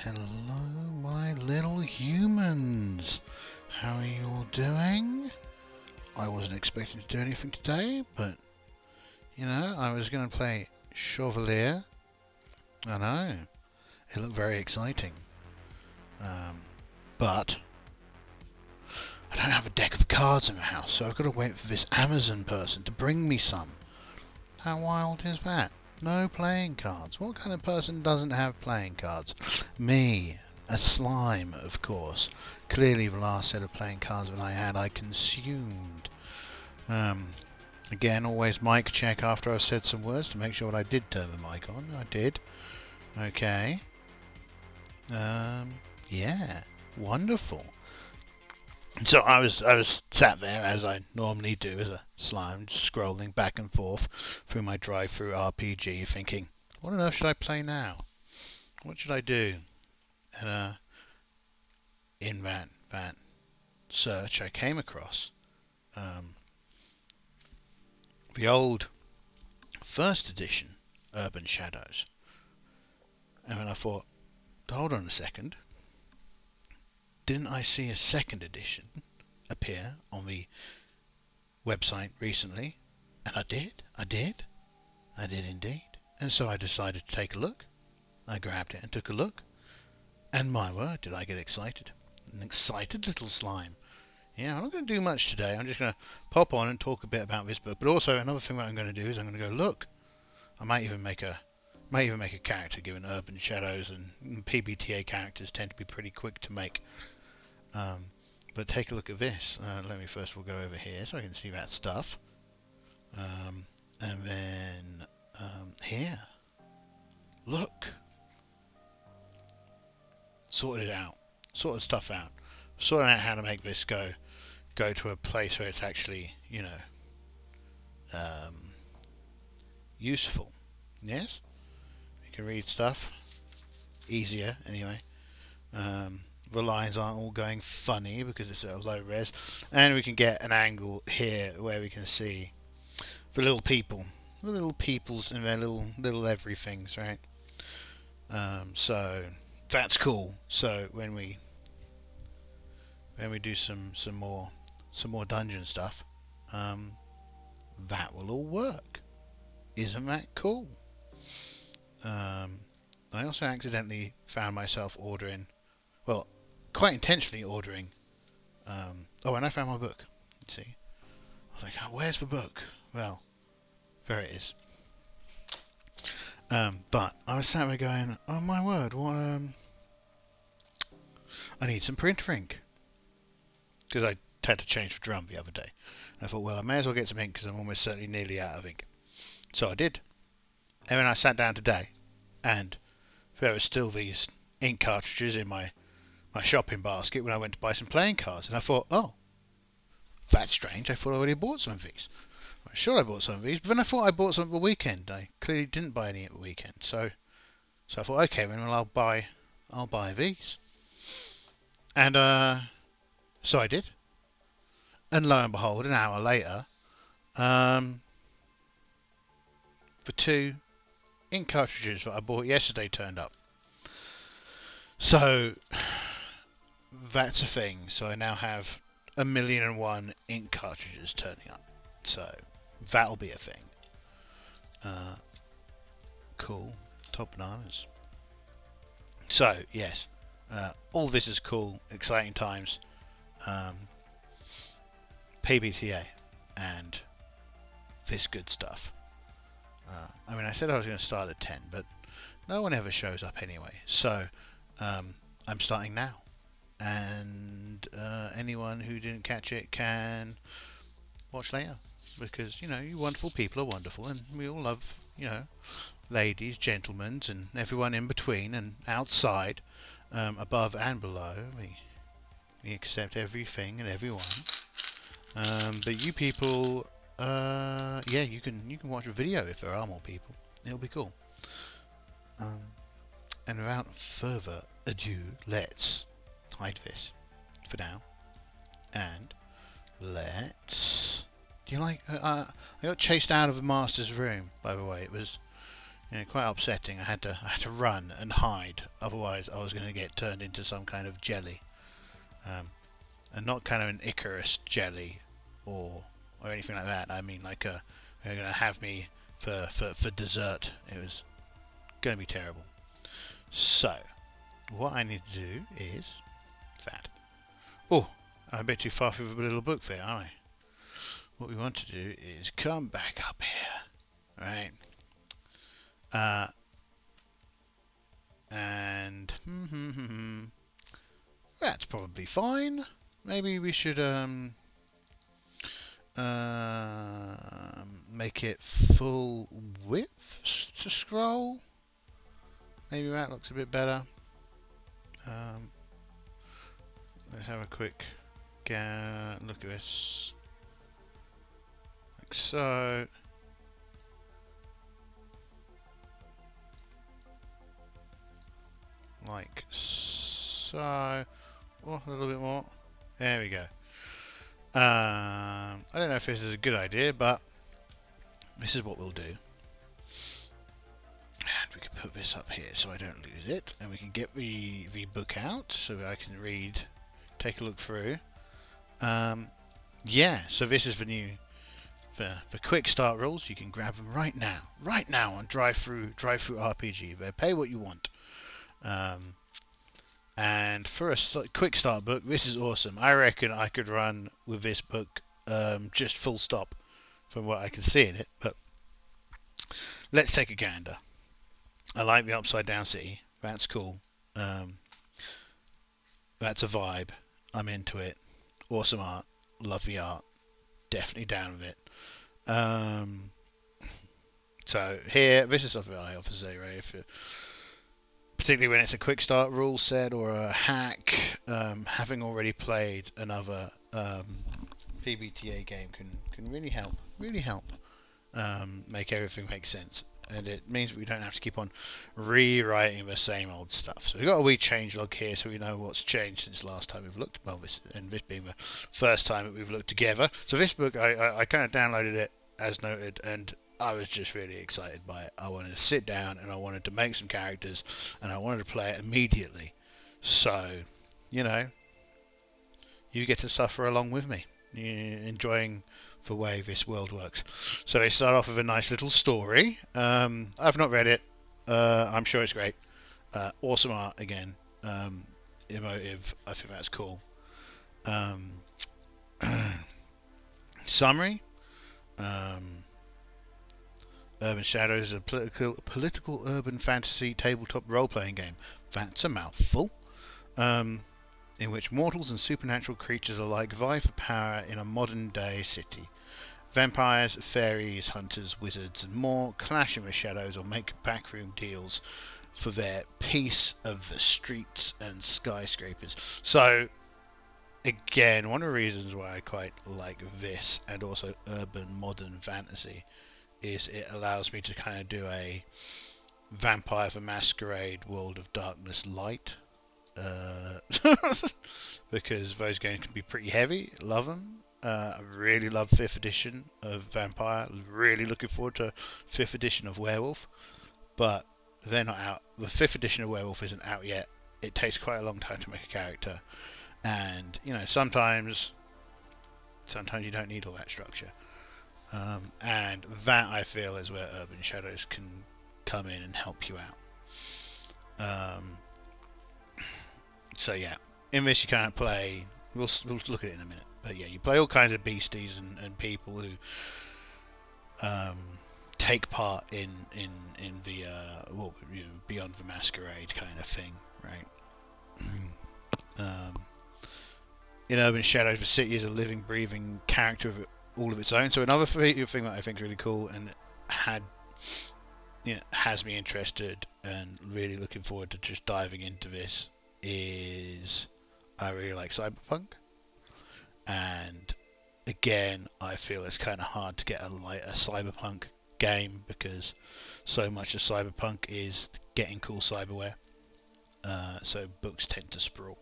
Hello, my little humans. How are you all doing? I wasn't expecting to do anything today, but, you know, I was going to play Chevalier. I know. It looked very exciting. But I don't have a deck of cards in the house, so I've got to wait for this Amazon person to bring me some. How wild is that? No playing cards. What kind of person doesn't have playing cards? Me. A slime, of course. Clearly the last set of playing cards that I had I consumed. Again, always mic check after I've said some words to make sure that I did turn the mic on. I did. Okay. Yeah. Wonderful. So I was sat there as I normally do as a slime, scrolling back and forth through my drive-through RPG, thinking, what on earth should I play now? What should I do? And in that search, I came across the old first edition Urban Shadows, and then I thought, hold on a second. Didn't I see a second edition appear on the website recently? And I did indeed. And so I decided to take a look. I grabbed it and took a look. And my word, did I get excited. An excited little slime. Yeah, I'm not going to do much today. I'm just going to pop on and talk a bit about this book. But also another thing that I'm going to do is I'm going to go look. I might even make a character, given Urban Shadows and PBTA characters tend to be pretty quick to make. But take a look at this. Let me first of all go over here so I can see that stuff. And then here. Look. Sorted it out. Sorted stuff out. Sorted out how to make this go to a place where it's actually, you know, useful. Yes? You can read stuff. Easier, anyway. The lines aren't all going funny because it's at a low res, and we can get an angle here where we can see the little peoples and their little everythings, right? So that's cool. So when we do some more dungeon stuff, that will all work. Isn't that cool? I also accidentally found myself ordering, well, quite intentionally ordering. Oh, and I found my book. See, I was like, oh, where's the book? Well, there it is. But I was sat there going, oh my word, what? I need some printer ink because I had to change the drum the other day. And I thought, well, I may as well get some ink because I'm almost certainly nearly out of ink. So I did. And then I sat down today, and there were still these ink cartridges in my shopping basket when I went to buy some playing cards, and I thought, oh, that's strange. I thought I already bought some of these. I'm sure I bought some of these, but then I thought I bought some at the weekend. I clearly didn't buy any at the weekend, so I thought, okay, well I'll buy these, and so I did, and lo and behold, an hour later, the 2 ink cartridges that I bought yesterday turned up. So that's a thing. So I now have 1,000,001 ink cartridges turning up. So that'll be a thing. Cool. Top bananas. So yes, all this is cool, exciting times. PBTA and this good stuff. I mean, I said I was going to start at 10, but no one ever shows up anyway. So I'm starting now. And anyone who didn't catch it can watch later. Because, you know, you wonderful people are wonderful. And we all love, you know, ladies, gentlemen, and everyone in between and outside, above and below. We accept everything and everyone. But you people... yeah, you can watch a video if there are more people. It'll be cool. And without further ado, let's hide this for now. And let's... Do you like... I got chased out of the master's room, by the way. It was quite upsetting. I had to run and hide, otherwise I was going to get turned into some kind of jelly, and not kind of an Icarus jelly or anything like that. I mean, like they're going to have me for dessert. It was going to be terrible. So what I need to do is that. Oh, I'm a bit too far through the little book there, aren't I? What we want to do is come back up here, right? And that's probably fine. Maybe we should make it full width to scroll. Maybe that looks a bit better. Let's have a quick look at this, like so. Like so. Oh, a little bit more. There we go. I don't know if this is a good idea, but this is what we'll do. And we can put this up here so I don't lose it, and we can get the book out so I can read, take a look through. Yeah, so this is the new the quick start rules. You can grab them right now on Drive Through RPG. They pay what you want. And for a quick start book, this is awesome. I reckon I could run with this book just full stop from what I can see in it, but let's take a gander. I like the upside down city. That's cool. That's a vibe. I'm into it. Awesome art. Love the art. Definitely down with it. So here, this is something I often say, right? Particularly when it's a quick start rule set or a hack, having already played another PBTA game can really help make everything make sense, and it means we don't have to keep on rewriting the same old stuff. So we've got a wee change log here, so we know what's changed since last time we've looked. Well, this being the first time that we've looked together. So this book, I kind of downloaded it as noted, and I was just really excited by it. I wanted to sit down and I wanted to make some characters and I wanted to play it immediately. So, you get to suffer along with me, enjoying the way this world works. So they start off with a nice little story. I've not read it. I'm sure it's great. Awesome art again. Emotive. I think that's cool. Summary. Urban Shadows is a political urban fantasy tabletop role-playing game. That's a mouthful. In which mortals and supernatural creatures alike vie for power in a modern-day city. Vampires, fairies, hunters, wizards, and more clash in the shadows or make backroom deals for their piece of the streets and skyscrapers. So, again, one of the reasons why I quite like this and also urban modern fantasy is it allows me to kind of do a Vampire the Masquerade World of Darkness light, because those games can be pretty heavy. Love them. I really love 5th edition of Vampire. Really looking forward to 5th edition of Werewolf, but they're not out. The 5th edition of Werewolf isn't out yet. It takes quite a long time to make a character, and sometimes you don't need all that structure. And that, I feel, is where Urban Shadows can come in and help you out. So yeah, in this you can't play. We'll look at it in a minute. But yeah, you play all kinds of beasties and people who take part in the Beyond the Masquerade kind of thing, right? In Urban Shadows, the city is a living, breathing character of all of its own. So another thing that I think is really cool and has me interested and really looking forward to just diving into this is I really like Cyberpunk, and again I feel it's kind of hard to get a Cyberpunk game because so much of Cyberpunk is getting cool cyberware, so books tend to sprawl.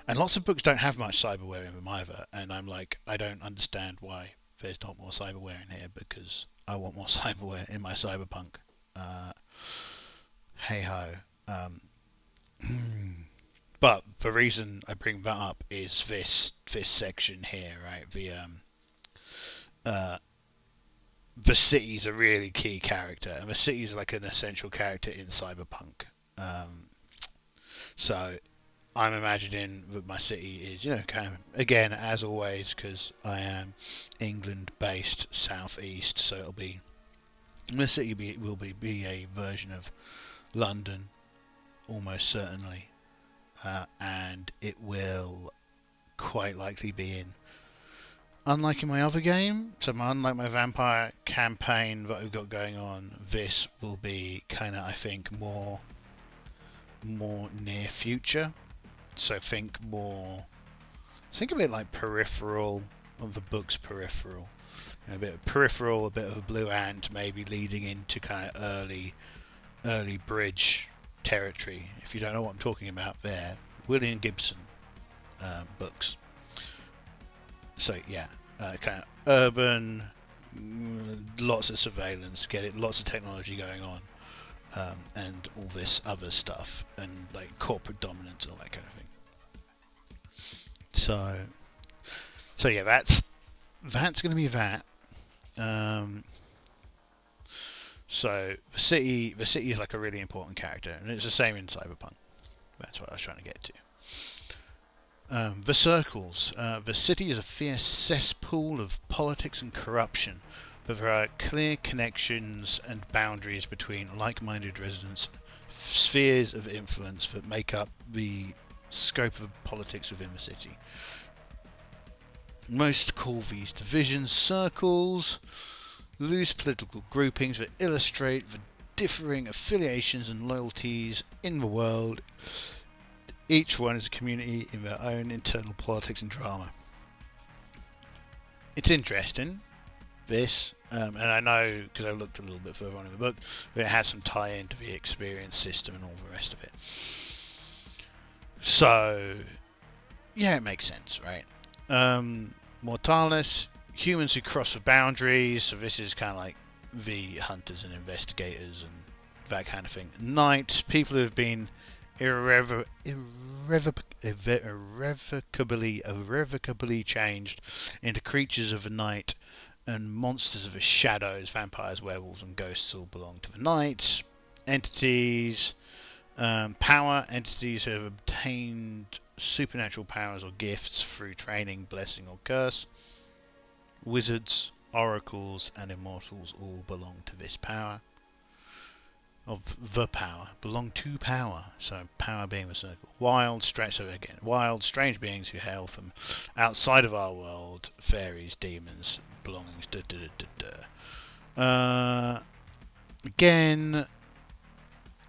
And lots of books don't have much cyberware in them either, and I'm like, I don't understand why there's not more cyberware in here, because I want more cyberware in my Cyberpunk. Hey ho. Um, but the reason I bring that up is this section here, right? Uh, the city's a really key character, and the city's like an essential character in Cyberpunk. Um, so I'm imagining that my city is, kind of, again, as always, because I am England-based, southeast, so it'll be the city will be a version of London, almost certainly, and it will quite likely be in. Unlike in my other game, unlike my vampire campaign that we've got going on, this will be kind of, I think, more near future. So think a bit like Peripheral, of the book's Peripheral. A bit of Peripheral, a bit of a Blue Ant, maybe leading into kind of early Bridge territory. If you don't know what I'm talking about there, William Gibson books. So yeah, kind of urban, lots of surveillance, lots of technology going on, and all this other stuff, and like corporate dominance, all that kind of thing. So yeah, that's going to be that. So the city is like a really important character, and it's the same in Cyberpunk. That's what I was trying to get to. The circles. The city is a fierce cesspool of politics and corruption, but there are clear connections and boundaries between like-minded residents, spheres of influence that make up the scope of politics within the city. Most call these divisions circles, loose political groupings that illustrate the differing affiliations and loyalties in the world. Each one is a community in their own internal politics and drama. It's interesting, this, and I know because I looked a little bit further on in the book, but it has some tie-in to the experience system and all the rest of it. So, yeah, it makes sense, right? Mortalis, humans who cross the boundaries, so this is kind of like the hunters and investigators and that kind of thing. Knights, people who have been irrevocably changed into creatures of the night, and monsters of the shadows, vampires, werewolves, and ghosts all belong to the knights. Entities, power, entities who have obtained supernatural powers or gifts through training, blessing, or curse. Wizards, oracles, and immortals all belong to this power. Belong to power. So power being the circle. Wild, strange beings who hail from outside of our world. Fairies, demons, belongings. Again,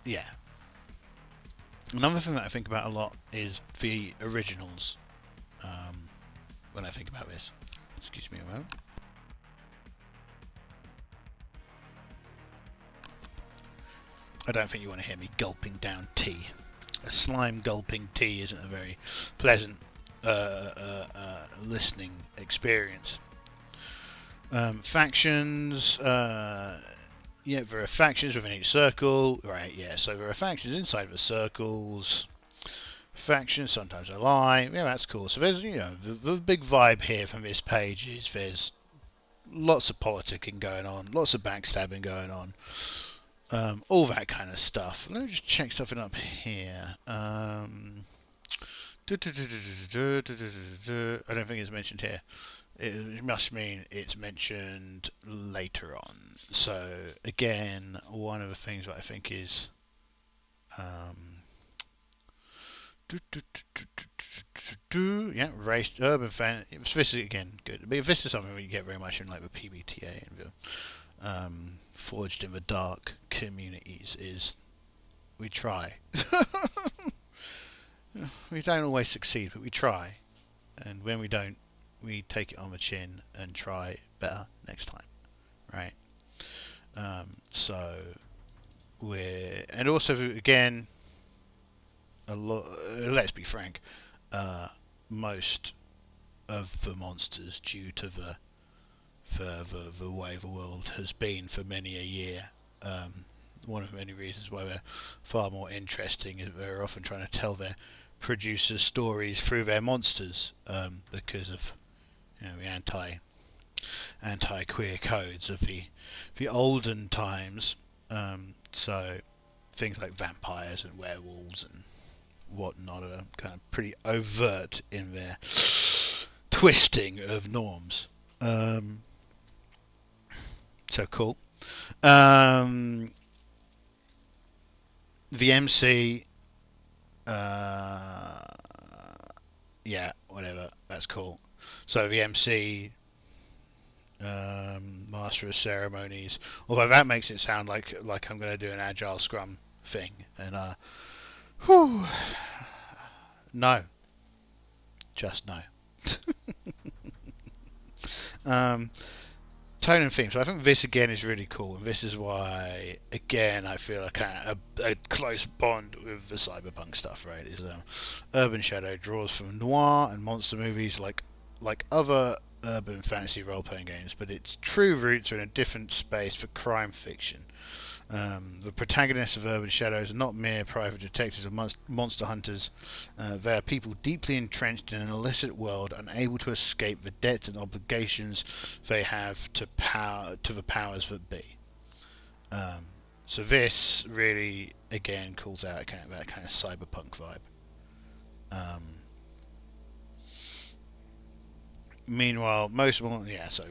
yeah. Another thing that I think about a lot is the originals. When I think about this, excuse me a moment. I don't think you want to hear me gulping down tea. A slime gulping tea isn't a very pleasant listening experience. Factions. Yeah, there are factions within each circle. Right, yeah, so there are factions inside the circles. Factions, sometimes I lie. Yeah, that's cool. So there's, the big vibe here from this page is there's lots of politicking going on, lots of backstabbing going on. All that kind of stuff. Let me just check something up here. I don't think it's mentioned here. It must mean it's mentioned later on. So again, one of the things that I think is race, urban fan. This is again good. But this is something we get very much in like the PBTA and the Forged in the Dark communities. Is we try. We don't always succeed, but we try. And when we don't, we take it on the chin and try better next time, right? So and also again, let's be frank, most of the monsters, due to the way the world has been for many a year, one of many reasons why they're far more interesting is they're often trying to tell their producers' stories through their monsters, because of the anti-queer codes of the olden times. So things like vampires and werewolves and whatnot are kind of pretty overt in their twisting of norms. So cool. The MC, yeah, whatever. That's cool. So the MC, Master of Ceremonies. Although that makes it sound like I'm going to do an Agile Scrum thing, and whew, no, just no. Tone and theme. So I think this again is really cool, and this is why again I feel a close bond with the cyberpunk stuff. Right? Is Urban Shadow draws from noir and monster movies like other urban fantasy role-playing games, but its true roots are in a different space for crime fiction. The protagonists of Urban Shadows are not mere private detectives or monster hunters. They are people deeply entrenched in an illicit world, unable to escape the debts and obligations they have to the powers that be. So this really, again, calls out that kind of cyberpunk vibe. Meanwhile, so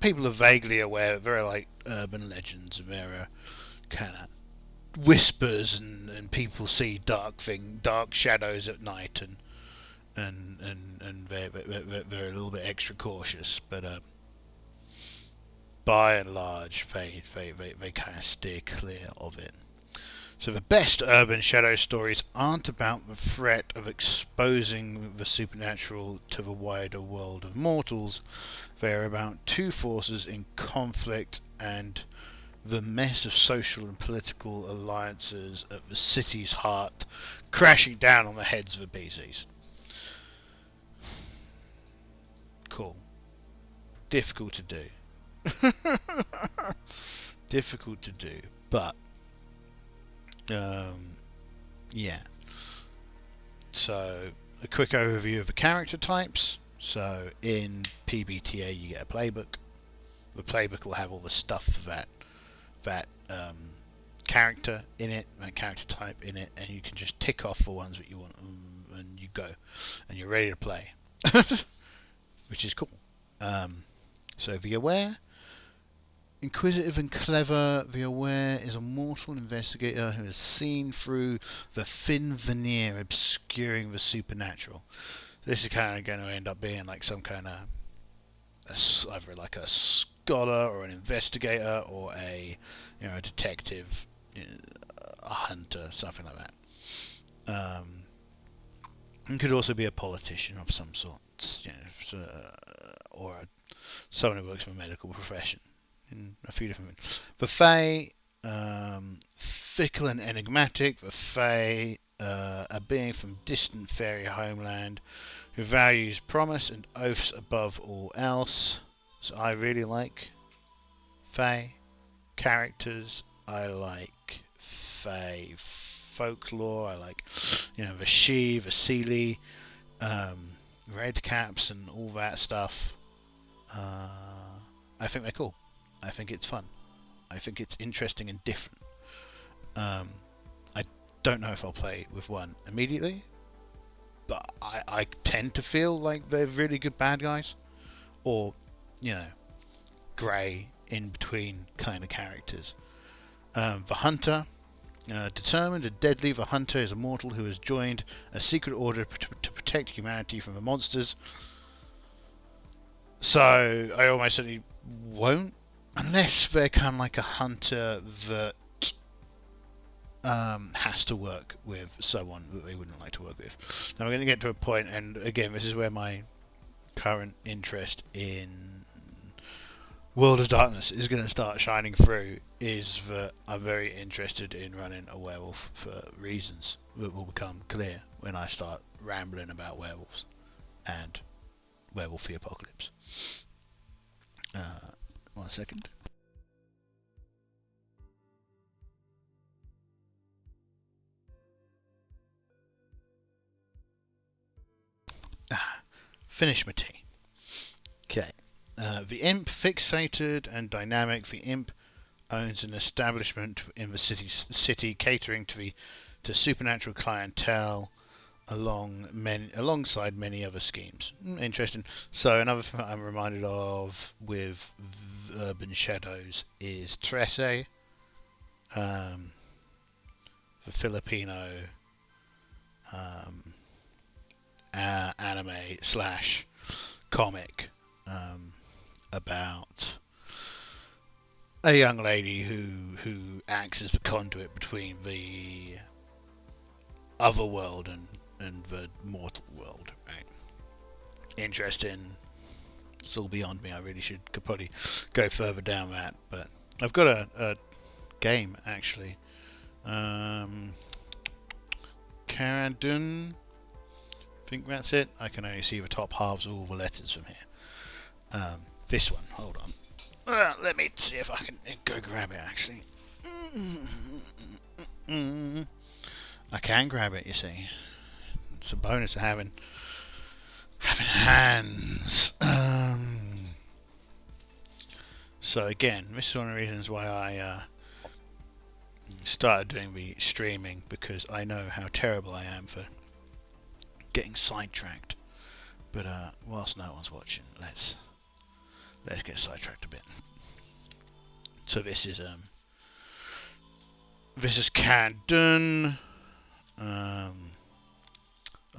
people are vaguely aware that there are like urban legends, and there are kind of whispers, and people see dark shadows at night, and they're a little bit extra cautious, but by and large they kind of steer clear of it. So the best urban shadow stories aren't about the threat of exposing the supernatural to the wider world of mortals. They are about two forces in conflict and the mess of social and political alliances at the city's heart crashing down on the heads of the PCs. Cool. Difficult to do. Difficult to do, but yeah. So a quick overview of the character types. So in PBTA you get a playbook. The playbook will have all the stuff for that character in it, that character type in it, and you can just tick off the ones that you want, and you go, and you're ready to play, which is cool. So the Aware. Inquisitive and clever, the Aware is a mortal investigator who has seen through the thin veneer obscuring the supernatural. This is kind of going to end up being like some kind of either like a scholar or an investigator or a detective, a hunter, something like that. It could also be a politician of some sort, or someone who works in the medical profession. In a few different things. The Fae, fickle and enigmatic. The Fae, a being from distant fairy homeland who values promise and oaths above all else. So I really like Fae characters. I like Fae folklore. I like, the She, the Seelie, red caps and all that stuff. I think they're cool. I think it's fun. I think it's interesting and different. I don't know if I'll play with one immediately, but I tend to feel like they're really good bad guys, or grey in between kind of characters. The Hunter, determined and deadly, the Hunter is a mortal who has joined a secret order to protect humanity from the monsters. So I almost certainly won't, unless they're kind of like a hunter that has to work with someone that they wouldn't like to work with. Now we're going to get to a point, and again, this is where my current interest in World of Darkness is going to start shining through, is that I'm very interested in running a werewolf for reasons that will become clear when I start rambling about werewolves and Werewolf the Apocalypse. 1 second. Finish my tea. Okay. The imp, fixated and dynamic. The imp owns an establishment in the city catering to supernatural clientele alongside many other schemes. Interesting. So another thing I'm reminded of with Urban Shadows is Trece, the Filipino anime slash comic about a young lady who acts as the conduit between the other world and the mortal world. Right? Interesting. It's all beyond me. I really could probably go further down that, but I've got a game actually. Carandun. I think that's it. I can only see the top halves of all the letters from here. This one. Hold on. Let me see if I can go grab it, actually. I can grab it, you see. It's a bonus of having hands. So again, this is one of the reasons why I started doing the streaming, because I know how terrible I am for getting sidetracked. But whilst no one's watching, let's get sidetracked a bit. So this is Carandun, a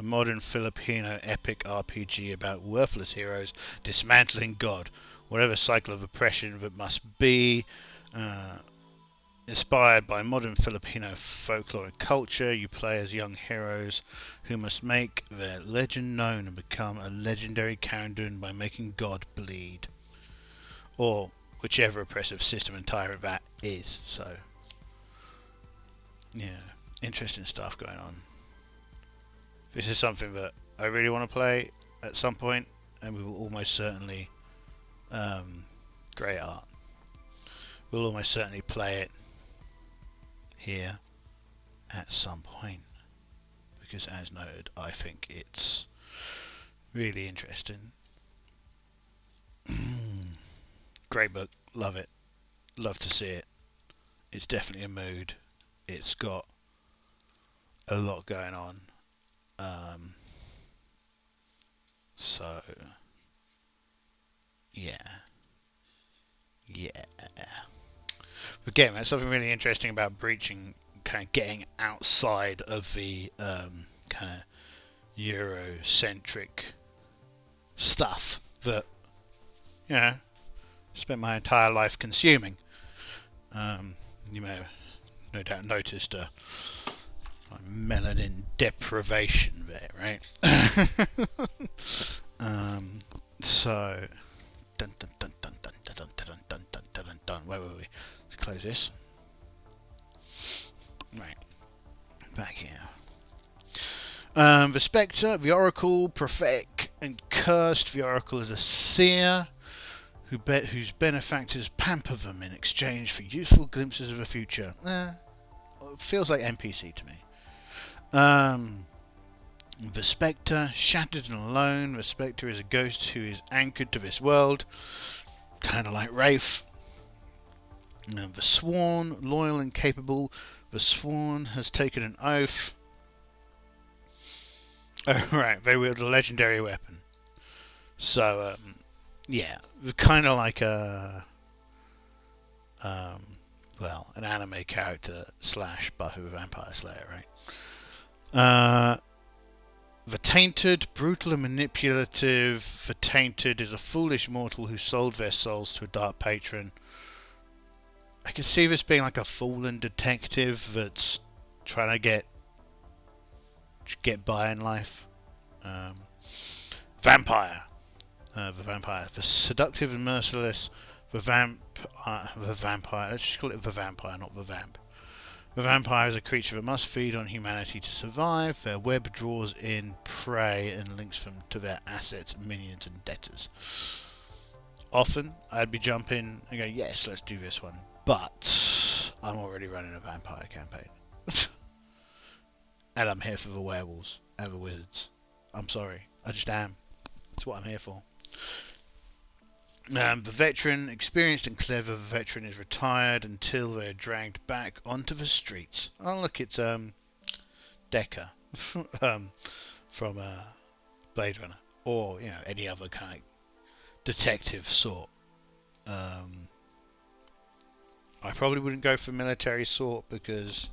modern Filipino epic RPG about worthless heroes dismantling God, whatever cycle of oppression that must be. Inspired by modern Filipino folklore and culture, you play as young heroes who must make their legend known and become a legendary Carandun by making God bleed. Or whichever oppressive system and tyrant that is. So, yeah, interesting stuff going on. This is something that I really want to play at some point, and we will almost certainly, great art. We'll almost certainly play it here at some point, because as noted, I think it's really interesting. Great book, love it, love to see it. It's definitely a mood. It's got a lot going on. So yeah. Again, that's something really interesting about breaching, kind of getting outside of the kind of Eurocentric stuff that, you know, spent my entire life consuming. You may have no doubt noticed melanin deprivation there, right? So, dun dun dun dun dun dun dun dun dun dun dun dun. Wait. Let's close this. Right, back here. The Spectre, the Oracle, prophetic and cursed. The Oracle is a seer whose benefactors pamper them in exchange for useful glimpses of the future. Feels like NPC to me. The Spectre, shattered and alone. The Spectre is a ghost who is anchored to this world, kind of like Wraith. The Sworn, loyal and capable. The Sworn has taken an oath. Oh, right, they wield a legendary weapon. So, yeah, kind of like a, well, an anime character slash Buffy the Vampire Slayer, right? The Tainted, brutal and manipulative. The Tainted is a foolish mortal who sold their souls to a dark patron. I can see this being like a fallen detective that's trying to get by in life. Vampire. The Vampire. The seductive and merciless. The Vampire. Let's just call it the Vampire, not the Vamp. The Vampire is a creature that must feed on humanity to survive. Their web draws in prey and links them to their assets, minions and debtors. Often, I'd be jumping and go, yes, let's do this one. But I'm already running a vampire campaign. And I'm here for the werewolves and the wizards. I'm sorry, I just am. That's what I'm here for. The veteran, experienced and clever veteran, is retired until they're dragged back onto the streets. Oh look, it's Decker from Blade Runner, or any other kind of detective sort. I probably wouldn't go for military sort because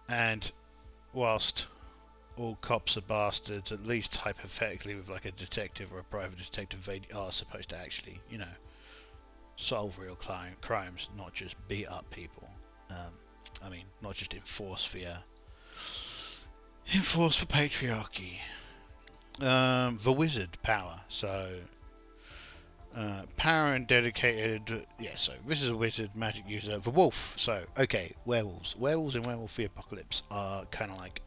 and whilst all cops are bastards, at least hypothetically with like a detective or a private detective, they are supposed to actually, solve real crimes, not just beat up people. I mean, not just enforce the patriarchy. The wizard power. So power and dedicated. Yeah. So this is a wizard magic user. The wolf. So okay, werewolves. Werewolves in Werewolf the Apocalypse are kind of like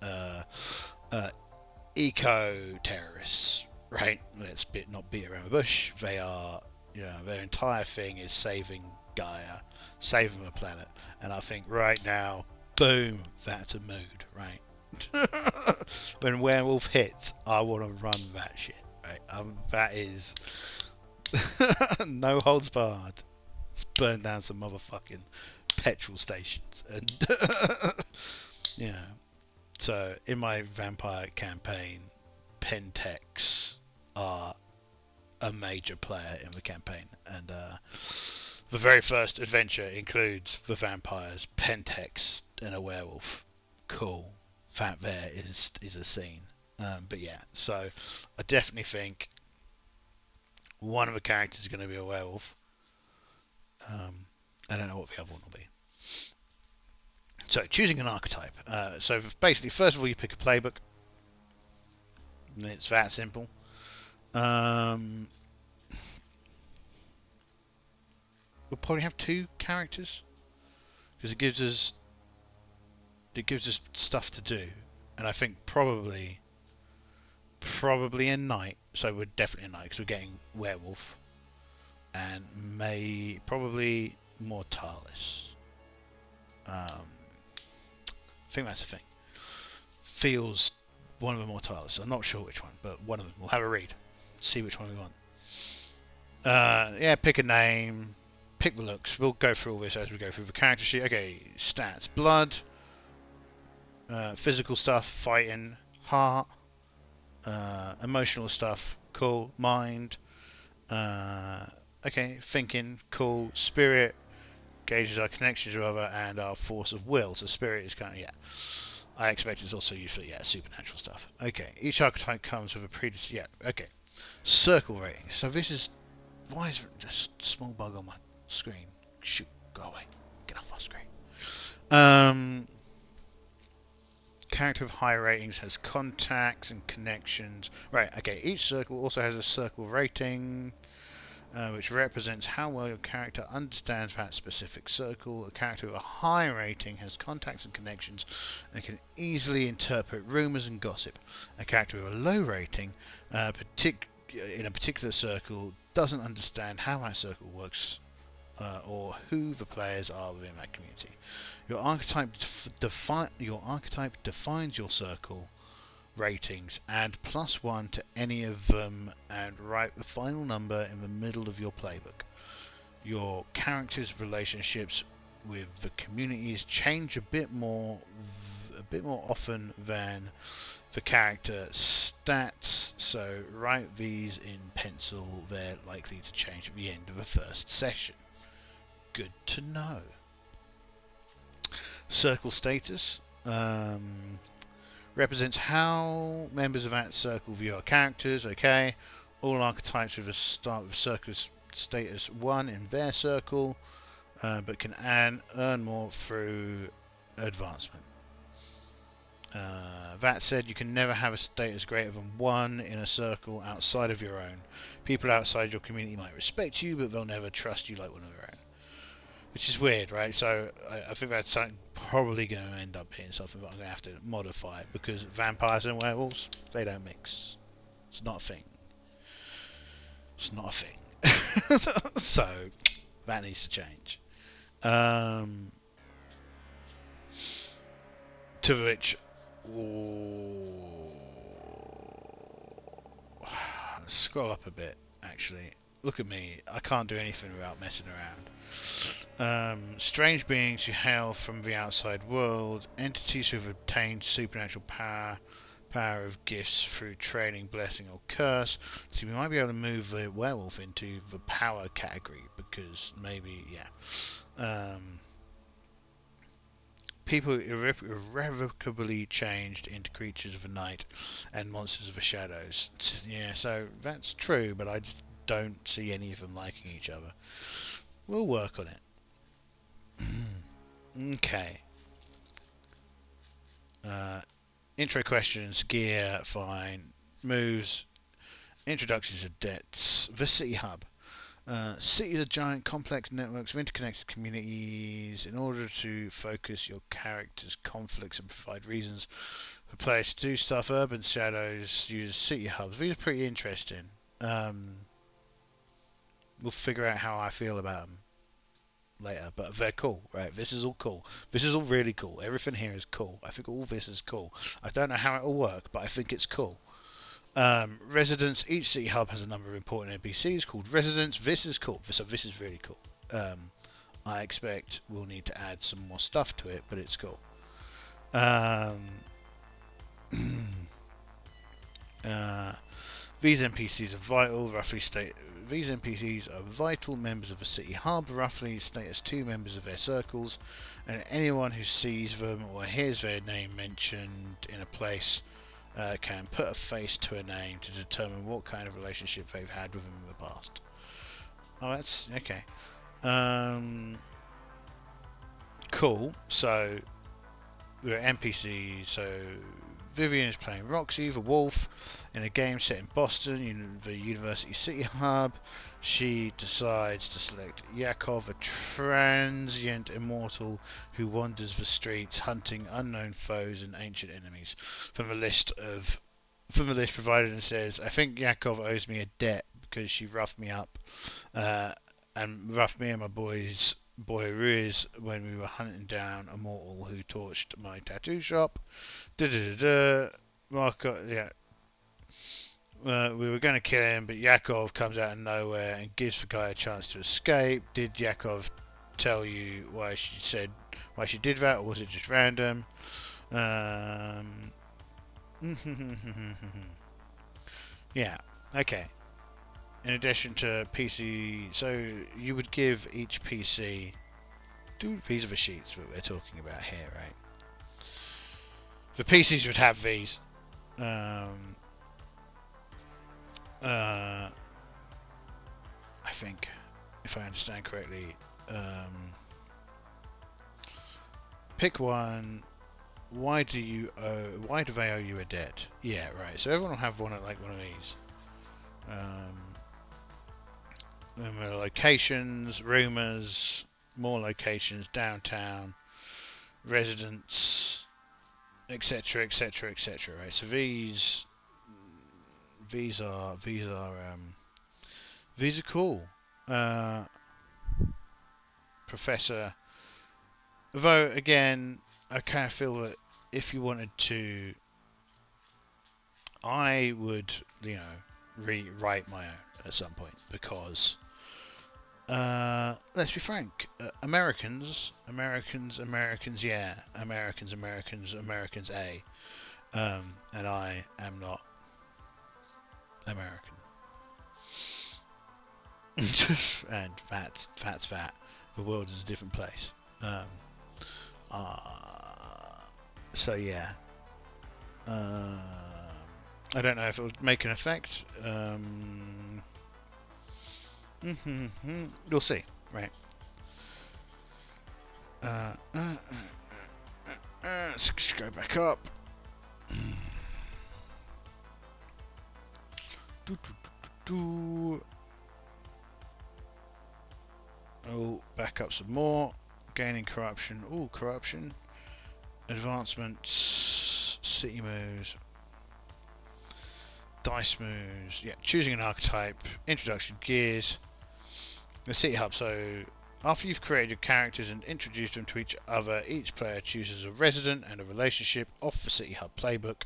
eco terrorists, right? Let's not beat around the bush. They are. Their entire thing is saving Gaia, saving the planet, and I think right now, boom, that's a mood, right? When werewolf hits, I want to run that shit, right? That is no holds barred. Let's burn down some motherfucking petrol stations, and So in my vampire campaign, Pentex are a major player in the campaign, and the very first adventure includes the vampires, Pentex, and a werewolf. Cool. That there is a scene. But yeah, so I definitely think one of the characters is going to be a werewolf. I don't know what the other one will be. So choosing an archetype. So basically, first of all, you pick a playbook. It's that simple. We'll probably have 2 characters because it gives us stuff to do, and I think probably a knight. So we're definitely a knight because we're getting werewolf, and probably Mortalis. I think that's the thing. Feels one of the Mortalis. I'm not sure which one, but one of them. We'll have a read, see which one we want. Pick a name, pick the looks. We'll go through all this as we go through the character sheet. Okay, stats: blood, physical stuff, fighting, heart, emotional stuff, cool, mind, thinking, cool, spirit, gauges our connections with other and our force of will. So spirit is kind of, I expect it's also used for, supernatural stuff. Okay, each archetype comes with a circle rating. So this is, why is there just a small bug on my screen? Shoot, go away, get off my screen. Character of high ratings has contacts and connections. Right, okay, each circle also has a circle rating, which represents how well your character understands that specific circle. A character with a high rating has contacts and connections and can easily interpret rumours and gossip. A character with a low rating in a particular circle doesn't understand how that circle works or who the players are within that community. Your archetype defines your circle ratings, add +1 to any of them, and write the final number in the middle of your playbook. Your character's relationships with the communities change a bit more often than the character stats, so write these in pencil. They're likely to change at the end of the first session. Good to know. Circle status represents how members of that circle view our characters. Okay, all archetypes with a start with circle status 1 in their circle, but can earn more through advancement. That said, you can never have a status greater than 1 in a circle outside of your own. People outside your community might respect you, but they'll never trust you like one of their own. Which is weird, right? So I think that's probably going to end up being something that I'm going to have to modify, because vampires and werewolves, they don't mix. It's not a thing. It's not a thing. So that needs to change. To which, scroll up a bit. Actually, look at me. I can't do anything without messing around. Strange beings who hail from the outside world, entities who have obtained supernatural power of gifts through training, blessing, or curse. So we might be able to move the werewolf into the power category because maybe, yeah. People irrevocably changed into creatures of the night and monsters of the shadows. Yeah, so that's true, but I just don't see any of them liking each other. We'll work on it. Okay. Intro questions, gear, fine. Moves, introductions of debts. The City Hub. City is a giant complex networks of interconnected communities. In order to focus your character's conflicts and provide reasons for players to do stuff, Urban Shadows uses City Hubs. These are pretty interesting. We'll figure out how I feel about them later, but they're cool, right? This is all cool. This is all really cool. Everything here is cool. I think all this is cool. I don't know how it will work, but I think it's cool. Residents. Each city hub has a number of important NPCs called residents. This is cool. So this is really cool. I expect we'll need to add some more stuff to it, but it's cool. These NPCs are vital. These NPCs are vital members of a city hub. Roughly state as 2 members of their circles, and anyone who sees them or hears their name mentioned in a place can put a face to a name to determine what kind of relationship they've had with them in the past. Oh, that's okay. Cool. So we're NPCs. So Vivian is playing Roxy, the wolf, in a game set in Boston, the University City Hub. She decides to select Yakov, a transient immortal who wanders the streets hunting unknown foes and ancient enemies. From the list provided, and says, I think Yakov owes me a debt because she roughed me up and roughed me and my boy Ruiz when we were hunting down a mortal who torched my tattoo shop. Marco, yeah. We were going to kill him, but Yakov comes out of nowhere and gives the guy a chance to escape. Did Yakov tell you why she did that, or was it just random? Yeah, okay. In addition to PC, so you would give each PC, these are the sheets that we're talking about here, right? The PCs would have these. I think, if I understand correctly, pick one. Why do they owe you a debt? Yeah, right. So everyone will have one of these. Locations, rumors, more locations, downtown, residents, etc., etc., etc. Right. So these are cool. Professor. Though again, I kind of feel that if you wanted to, I would, rewrite my own at some point because, let's be frank, Americans, yeah, Americans, A, and I am not American, and that's that. The world is a different place. So yeah. I don't know if it would make an effect. You'll see, right? Let's just go back up. Oh, back up some more. Gaining corruption. Oh, corruption. Advancements. City moves. Dice moves. Yeah, choosing an archetype. Introduction gears. The city hub. So After you've created your characters and introduced them to each other, each player chooses a resident and a relationship off the City Hub playbook,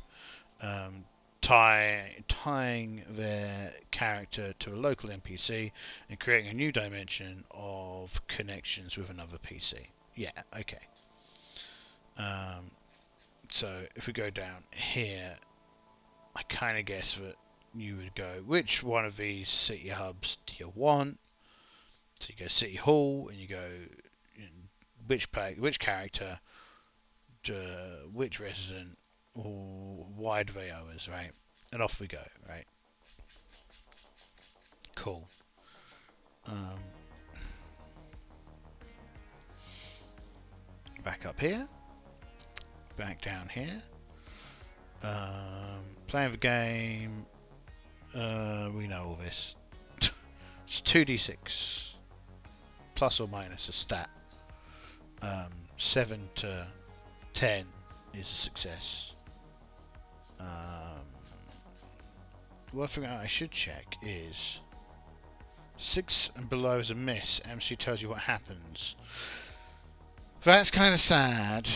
tying their character to a local NPC and creating a new dimension of connections with another PC. Yeah, okay. So if we go down here, I kind of guess that you would go, which one of these city hubs do you want? So you go City Hall, and you go which character, which resident, or why do they owe us, right? And off we go, right? Cool. Back up here, back down here. Playing the game. We know all this. It's 2d6 plus or minus a stat. 7 to 10 is a success. One thing I should check is 6 and below is a miss. MC tells you what happens. That's kind of sad.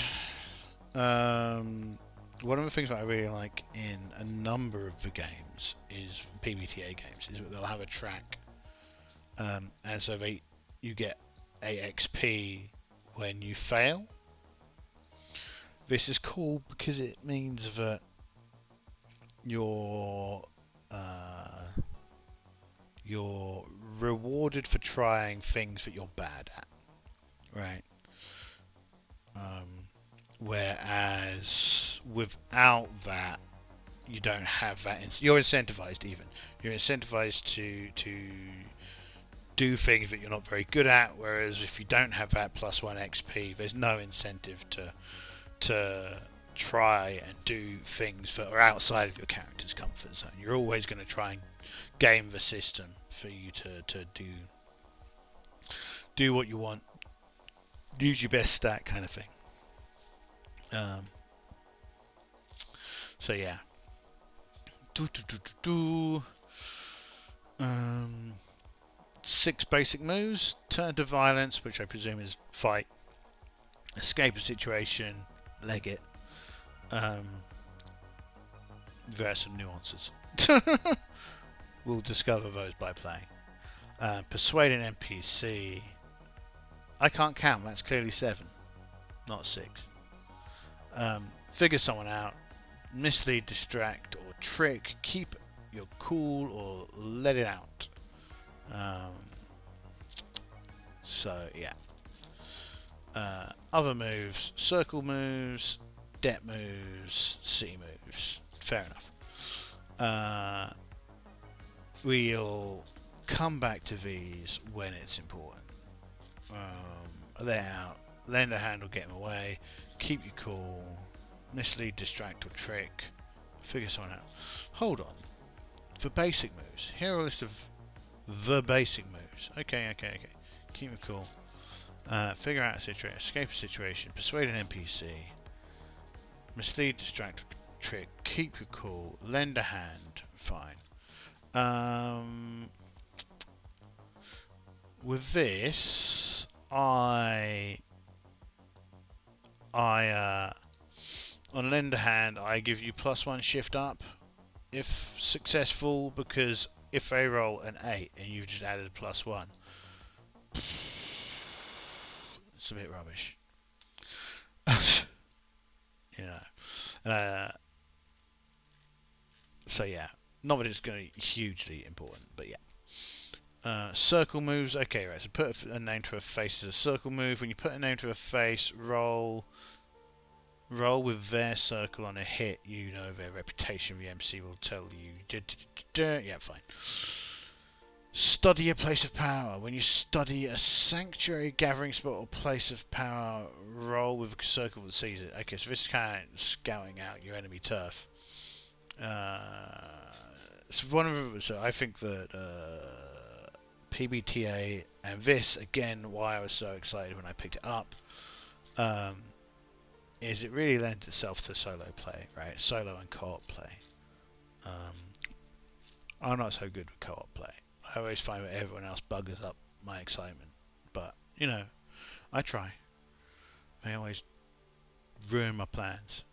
One of the things that I really like in a number of the games is PBTA games is that they'll have a track, and so you get AXP when you fail. This is cool because it means that you're rewarded for trying things that you're bad at, right? Whereas without that, you don't have that. You're incentivized even. You're incentivized to do things that you're not very good at. Whereas if you don't have that +1 XP, there's no incentive to try and do things that are outside of your character's comfort zone. You're always going to try and game the system for you to do what you want, use your best stat kind of thing. So yeah. 6 basic moves. Turn to violence, which I presume is fight. Escape a situation, leg it. There are some nuances. We'll discover those by playing. Persuade an NPC. I can't count, that's clearly 7, not 6. Figure someone out. Mislead, distract, or trick. Keep your cool or let it out. So yeah. Other moves: circle moves, debt moves, city moves. Fair enough. We'll come back to these when it's important. Let out. Lend a hand or get them away. Keep your cool. Mislead, distract, or trick. Figure someone out. Hold on. For basic moves, here are a list of the basic moves. Okay. Keep your cool. Figure out a situation. Escape a situation. Persuade an NPC. Mislead, distract, or trick. Keep your cool. Lend a hand. Fine. With this, on lend a hand, I give you +1 shift up if successful, because if they roll an 8 and you've just added a +1, it's a bit rubbish. You know. So yeah, not that it's going to be hugely important, but yeah. Circle moves. Okay, right. So put a name to a face as a circle move. When you put a name to a face, roll with their circle on a hit. You know their reputation. The MC will tell you. Yeah, fine. Study a place of power. When you study a sanctuary, gathering spot, or place of power, roll with a circle that sees it. Okay, so this is kind of scouting out your enemy turf. So I think that PBTA and this, again, why I was so excited when I picked it up, is it really lends itself to solo play, right? Solo and co-op play. I'm not so good with co-op play. I always find that everyone else buggers up my excitement, but You know, I try. I always ruin my plans.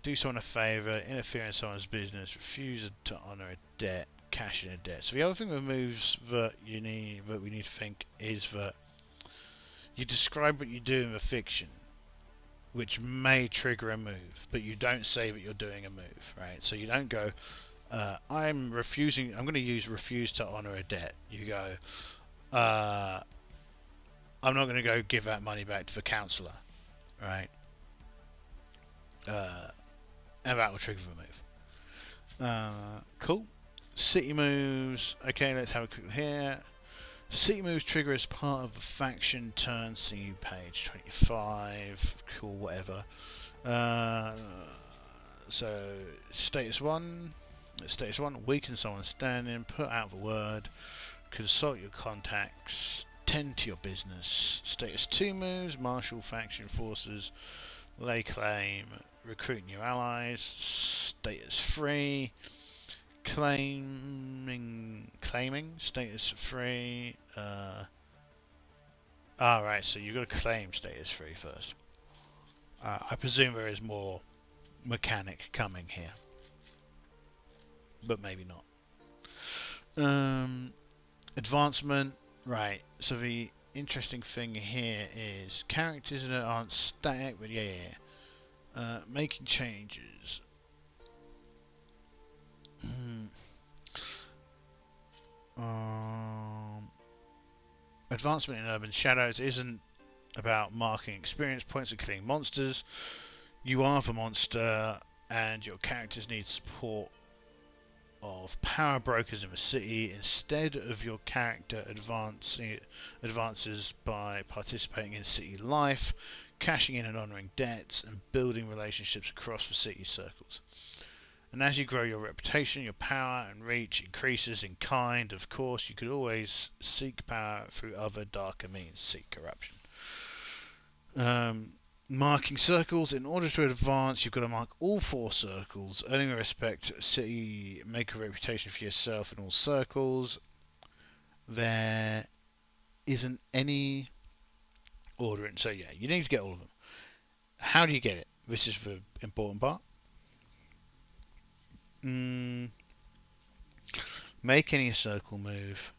Do someone a favour, interfere in someone's business, refuse to honour a debt, cash in a debt. So the other thing with moves that we need to think is that you describe what you do in the fiction, which may trigger a move, but you don't say that you're doing a move, right? So you don't go, I'm going to use refuse to honour a debt. You go, I'm not going to go give that money back to the counsellor, right? And that will trigger the move. Cool. City moves. Okay, let's have a quick here. City moves trigger as part of the faction turn. See page 25. Cool, whatever. So status 1. Status 1. Weaken someone standing. Put out the word. Consult your contacts. Tend to your business. Status 2 moves. Marshal faction forces. Lay claim. Recruit new allies. Status 3. Claiming. Status 3. Right, so you've got to claim status 3 first. I presume there is more mechanic coming here, but maybe not. Advancement. Right, so the interesting thing here is characters that aren't static, but making changes. Advancement in Urban Shadows isn't about marking experience points and killing monsters. You are the monster, and your characters need support of power brokers in the city. Instead of your character advances by participating in city life, cashing in and honouring debts, and building relationships across the city circles. And as you grow your reputation, your power and reach increases in kind. Of course, you could always seek power through other darker means. Seek corruption. Marking circles. In order to advance, you've got to mark all 4 circles. Earning the respect city, make a reputation for yourself in all circles. There isn't any ordering. So yeah, you need to get all of them. How do you get it? This is the important part. Make any circle move.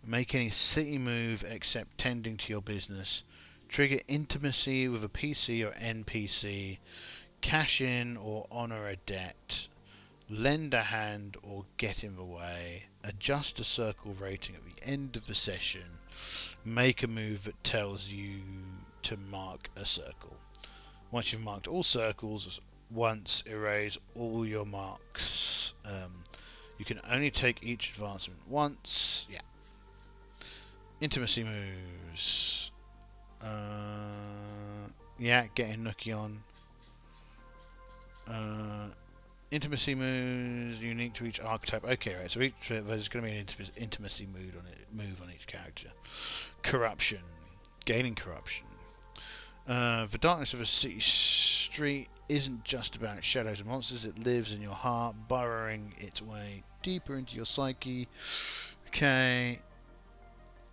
Make any city move except tending to your business. Trigger intimacy with a PC or NPC. Cash in or honour a debt. Lend a hand or get in the way. Adjust a circle rating at the end of the session. Make a move that tells you to mark a circle. Once you've marked all circles, once erase all your marks. You can only take each advancement once. Yeah. Intimacy moves. Getting Nookie on. Intimacy moves unique to each archetype. Okay, right. So there's going to be an intimacy move on each character. Corruption. Gaining corruption. The darkness of a city street isn't just about shadows and monsters. It lives in your heart, burrowing its way deeper into your psyche. Okay.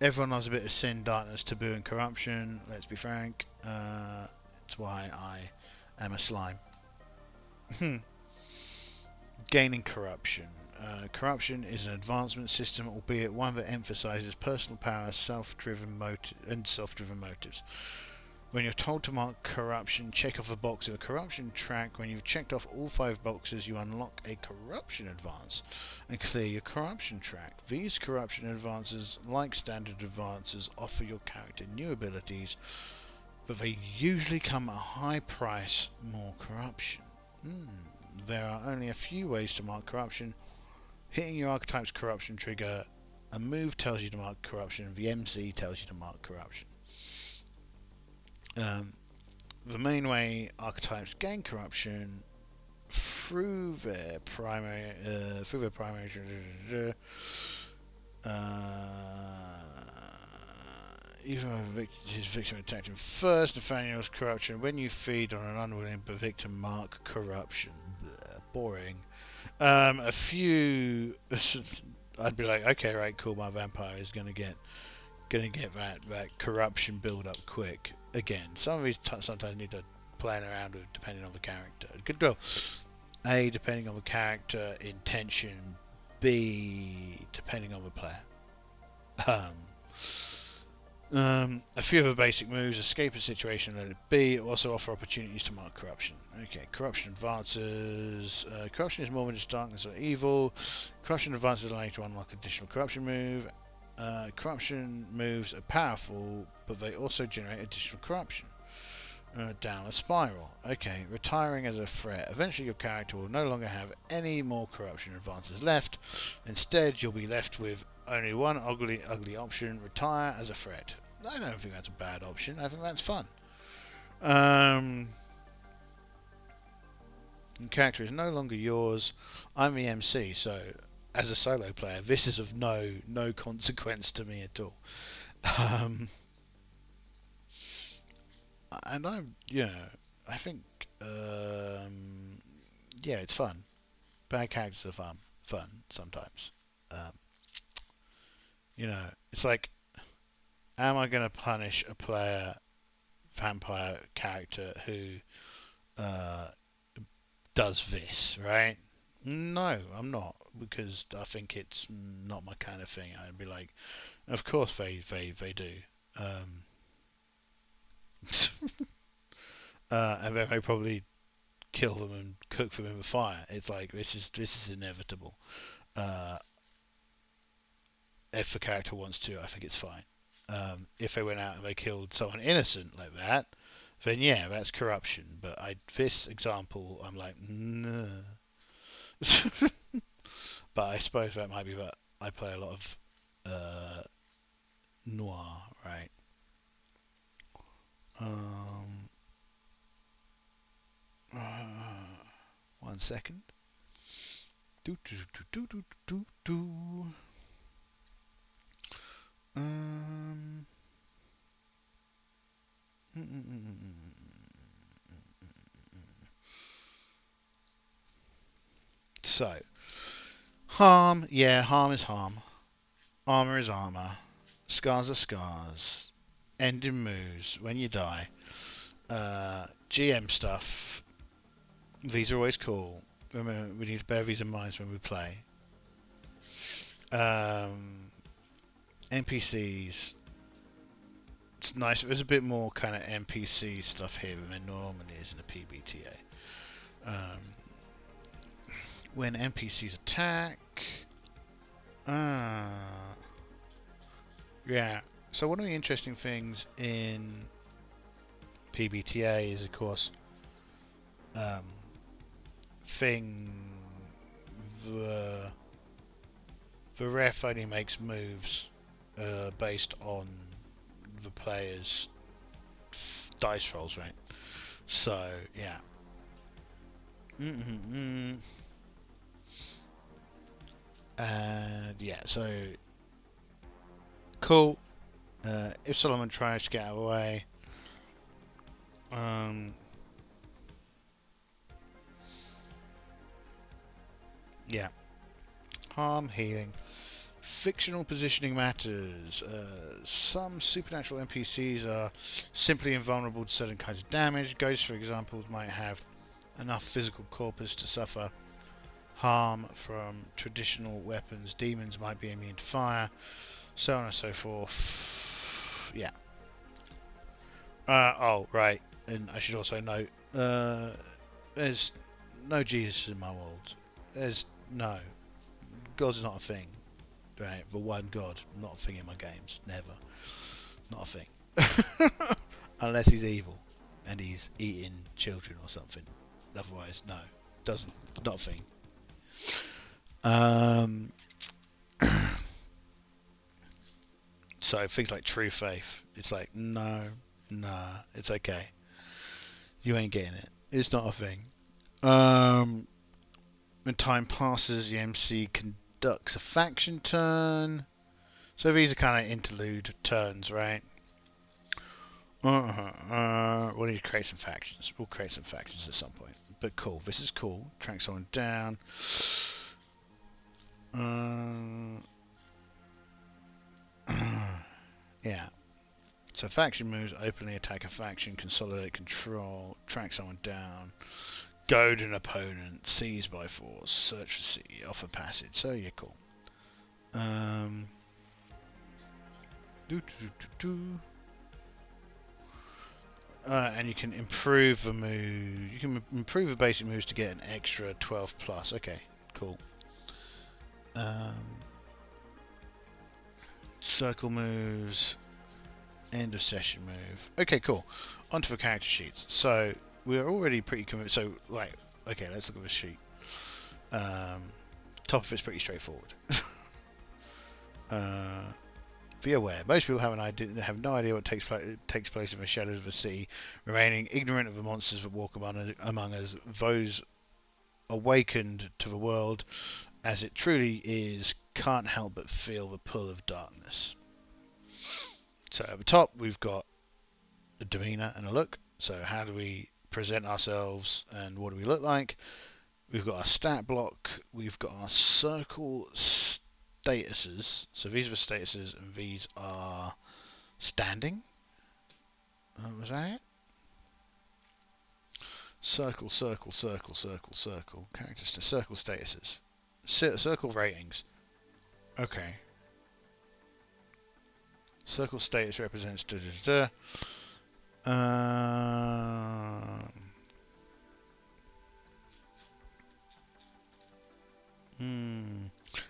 Everyone loves a bit of sin, darkness, taboo, and corruption. Let's be frank. That's why I am a slime. Gaining corruption. Corruption is an advancement system, albeit one that emphasizes personal power, self-driven motives. When you're told to mark corruption, check off a box of a corruption track. When you've checked off all 5 boxes, you unlock a corruption advance and clear your corruption track. These corruption advances, like standard advances, offer your character new abilities, but they usually come at a high price. More corruption. There are only a few ways to mark corruption. Hitting your archetype's corruption trigger, a move tells you to mark corruption, the MC tells you to mark corruption. The main way archetypes gain corruption through their primary even if his victim attacked him first, Nathaniel's corruption. When you feed on an unwilling victim, mark corruption. Blech, boring. A few I'd be like, okay, right, cool, my vampire is gonna get gonna get that corruption build up quick. Again, some of these sometimes need to playing around with depending on the character. Good deal. A, depending on the character intention. B, depending on the player. A few of the basic moves: escape a situation, let it be. Also offer opportunities to mark corruption. Okay, corruption advances. Corruption is more than just darkness or evil. Corruption advances allow you to unlock additional corruption move. Corruption moves are powerful, but they also generate additional corruption. Down a spiral. Okay, retiring as a threat. Eventually your character will no longer have any more corruption advances left. Instead, you'll be left with only one ugly option: retire as a threat. I don't think that's a bad option. I think that's fun. Character is no longer yours. I'm the MC, so as a solo player, this is of no consequence to me at all. And I think, yeah, it's fun. Bad characters are fun sometimes. Um, it's like, am I going to punish a vampire character who does this, right? No, I'm not, because I think it's not my kind of thing. I'd be like, of course they do. And then they probably kill them and cook them in the fire. It's like this is inevitable. If the character wants to, I think it's fine. If they went out and they killed someone innocent like that, then yeah, that's corruption. But this example, I'm like, nah. But I suppose that might be that I play a lot of noir, right? One second. Do do do do do do. Um. So, harm, yeah, harm is harm. Armor is armor. Scars are scars. Ending moves when you die. GM stuff. These are always cool. Remember, we need to bear these in mind when we play. NPCs. It's nice. There's a bit more kind of NPC stuff here than there normally is in a PBTA. When NPCs attack. Yeah. So one of the interesting things in PBTA is, of course, the ref only makes moves based on the player's dice rolls, right? So yeah. And yeah, so cool. If Solomon tries to get out of the way, yeah. Harm, healing. Fictional positioning matters. Some supernatural NPCs are simply invulnerable to certain kinds of damage. Ghosts, for example, might have enough physical corpus to suffer harm from traditional weapons. Demons might be immune to fire, so on and so forth. Yeah. Oh, right. And I should also note, there's no Jesus in my world. There's no. God's not a thing. Right? The one God, not a thing in my games. Never. Not a thing. Unless he's evil and he's eating children or something. Otherwise, no. Doesn't. Not a thing. So things like true faith, it's like, no, nah, it's okay. You ain't getting it. It's not a thing. When time passes, the MC conducts a faction turn. So these are kind of interlude turns, right? We'll need to create some factions. We'll create some factions at some point. But cool, this is cool. Track someone down. Yeah. So faction moves, openly attack a faction, consolidate control, track someone down, goad an opponent, seize by force, search for city, offer passage. So yeah, cool. Do, do, do, do. And you can improve the move. You can improve the basic moves to get an extra 12 plus. Okay, cool. Circle moves. End of session move. Okay, cool. Onto the character sheets. So we're already pretty committed. So like, okay, let's look at the sheet. Top of it's pretty straightforward. Be aware, most people have no idea what takes place in the shadows of the city, remaining ignorant of the monsters that walk among us. Those awakened to the world as it truly is can't help but feel the pull of darkness. So at the top we've got a demeanor and a look. So how do we present ourselves and what do we look like? We've got our stat block, we've got our circle statuses. So these are the statuses and these are standing. Was that it? Circle, circle, circle, circle, circle. Character circle statuses. Circle ratings. Okay. Circle status represents da da da.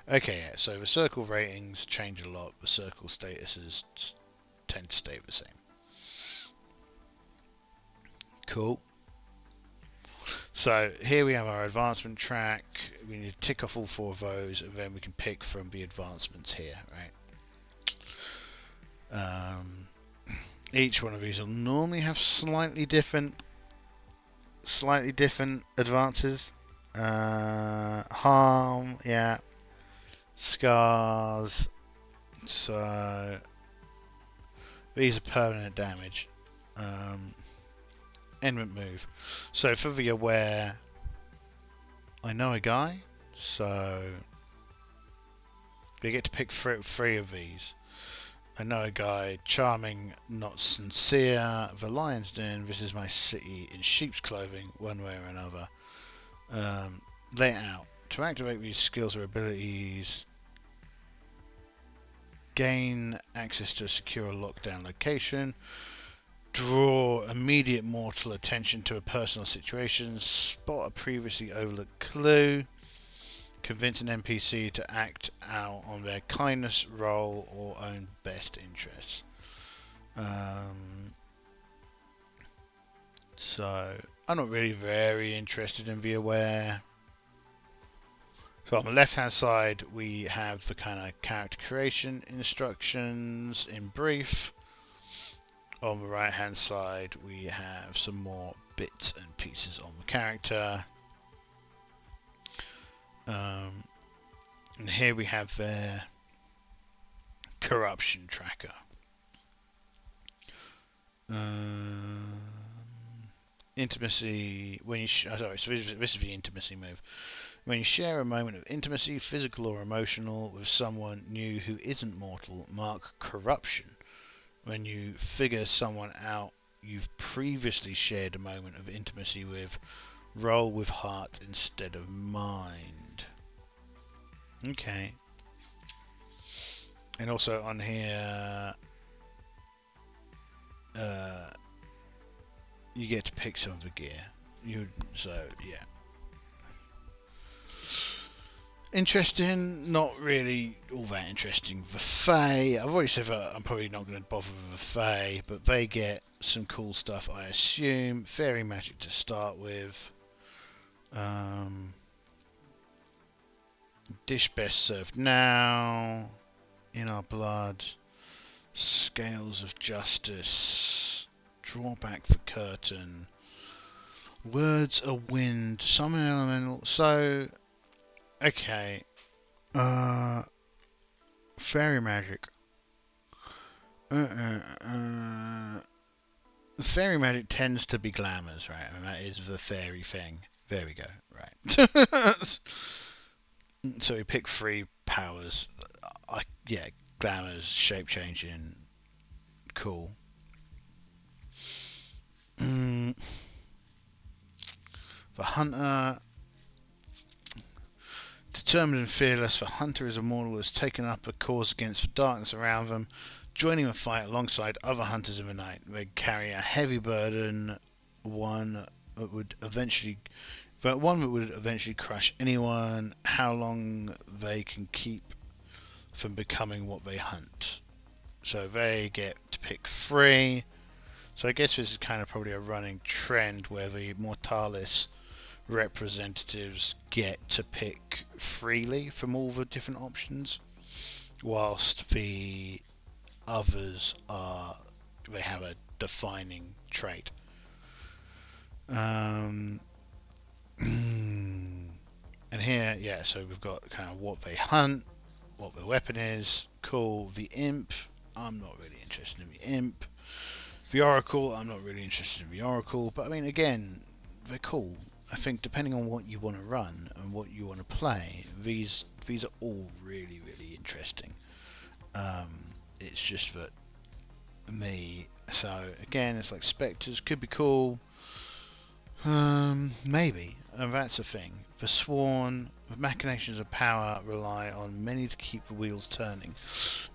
Okay, yeah, so the circle ratings change a lot. The circle statuses tend to stay the same. Cool. So here we have our advancement track. We need to tick off all 4 of those, and then we can pick from the advancements here, right? Each one of these will normally have slightly different advances. Harm, yeah. Scars. So these are permanent damage. Endment move. So for the aware, I know a guy, so they get to pick 3 of these. I know a guy, charming, not sincere, the lion's den, this is my city in sheep's clothing, one way or another. Layout. To activate these skills or abilities, gain access to a secure lockdown location, draw immediate mortal attention to a personal situation, spot a previously overlooked clue, convince an NPC to act out on their kindness, role, or own best interests. So I'm not really very interested in the aware. So on the left hand side we have the kind of character creation instructions in brief. On the right hand side we have some more bits and pieces on the character. And here we have their corruption tracker. Intimacy. When you sorry, so this is the intimacy move. When you share a moment of intimacy, physical or emotional, with someone new who isn't mortal, mark corruption. When you figure someone out you've previously shared a moment of intimacy with, roll with heart instead of mind. Okay. And also on here, you get to pick some of the gear. So yeah. Interesting, not really all that interesting. The Fae, I've already said that I'm probably not going to bother with the Fae, but they get some cool stuff, I assume. Fairy magic to start with. Dish best served now. In our blood. Scales of justice. Draw back the curtain. Words of wind. Summon elemental. So, okay. Fairy magic. Fairy magic tends to be glamours, right? And that is the fairy thing. There we go. Right. So we pick 3 powers. Yeah, glamours, shape changing, cool. For Hunter, determined and fearless, for Hunter is immortal, has taken up a cause against the darkness around them, joining the fight alongside other hunters in the night. They carry a heavy burden, one that would eventually crush anyone. How long they can keep from becoming what they hunt. So they get to pick 3. So I guess this is kind of probably a running trend where the Mortalis representatives get to pick freely from all the different options, whilst the others they have a defining trait. And here, yeah, so we've got kind of what they hunt, what their weapon is. Cool. The imp, I'm not really interested in the imp. The oracle, I'm not really interested in the oracle, but I mean, again, they're cool. I think depending on what you want to run and what you want to play, these are all really, really interesting. It's just that me, so again, it's like spectres could be cool. Maybe, and that's a thing. The sworn, the machinations of power rely on many to keep the wheels turning,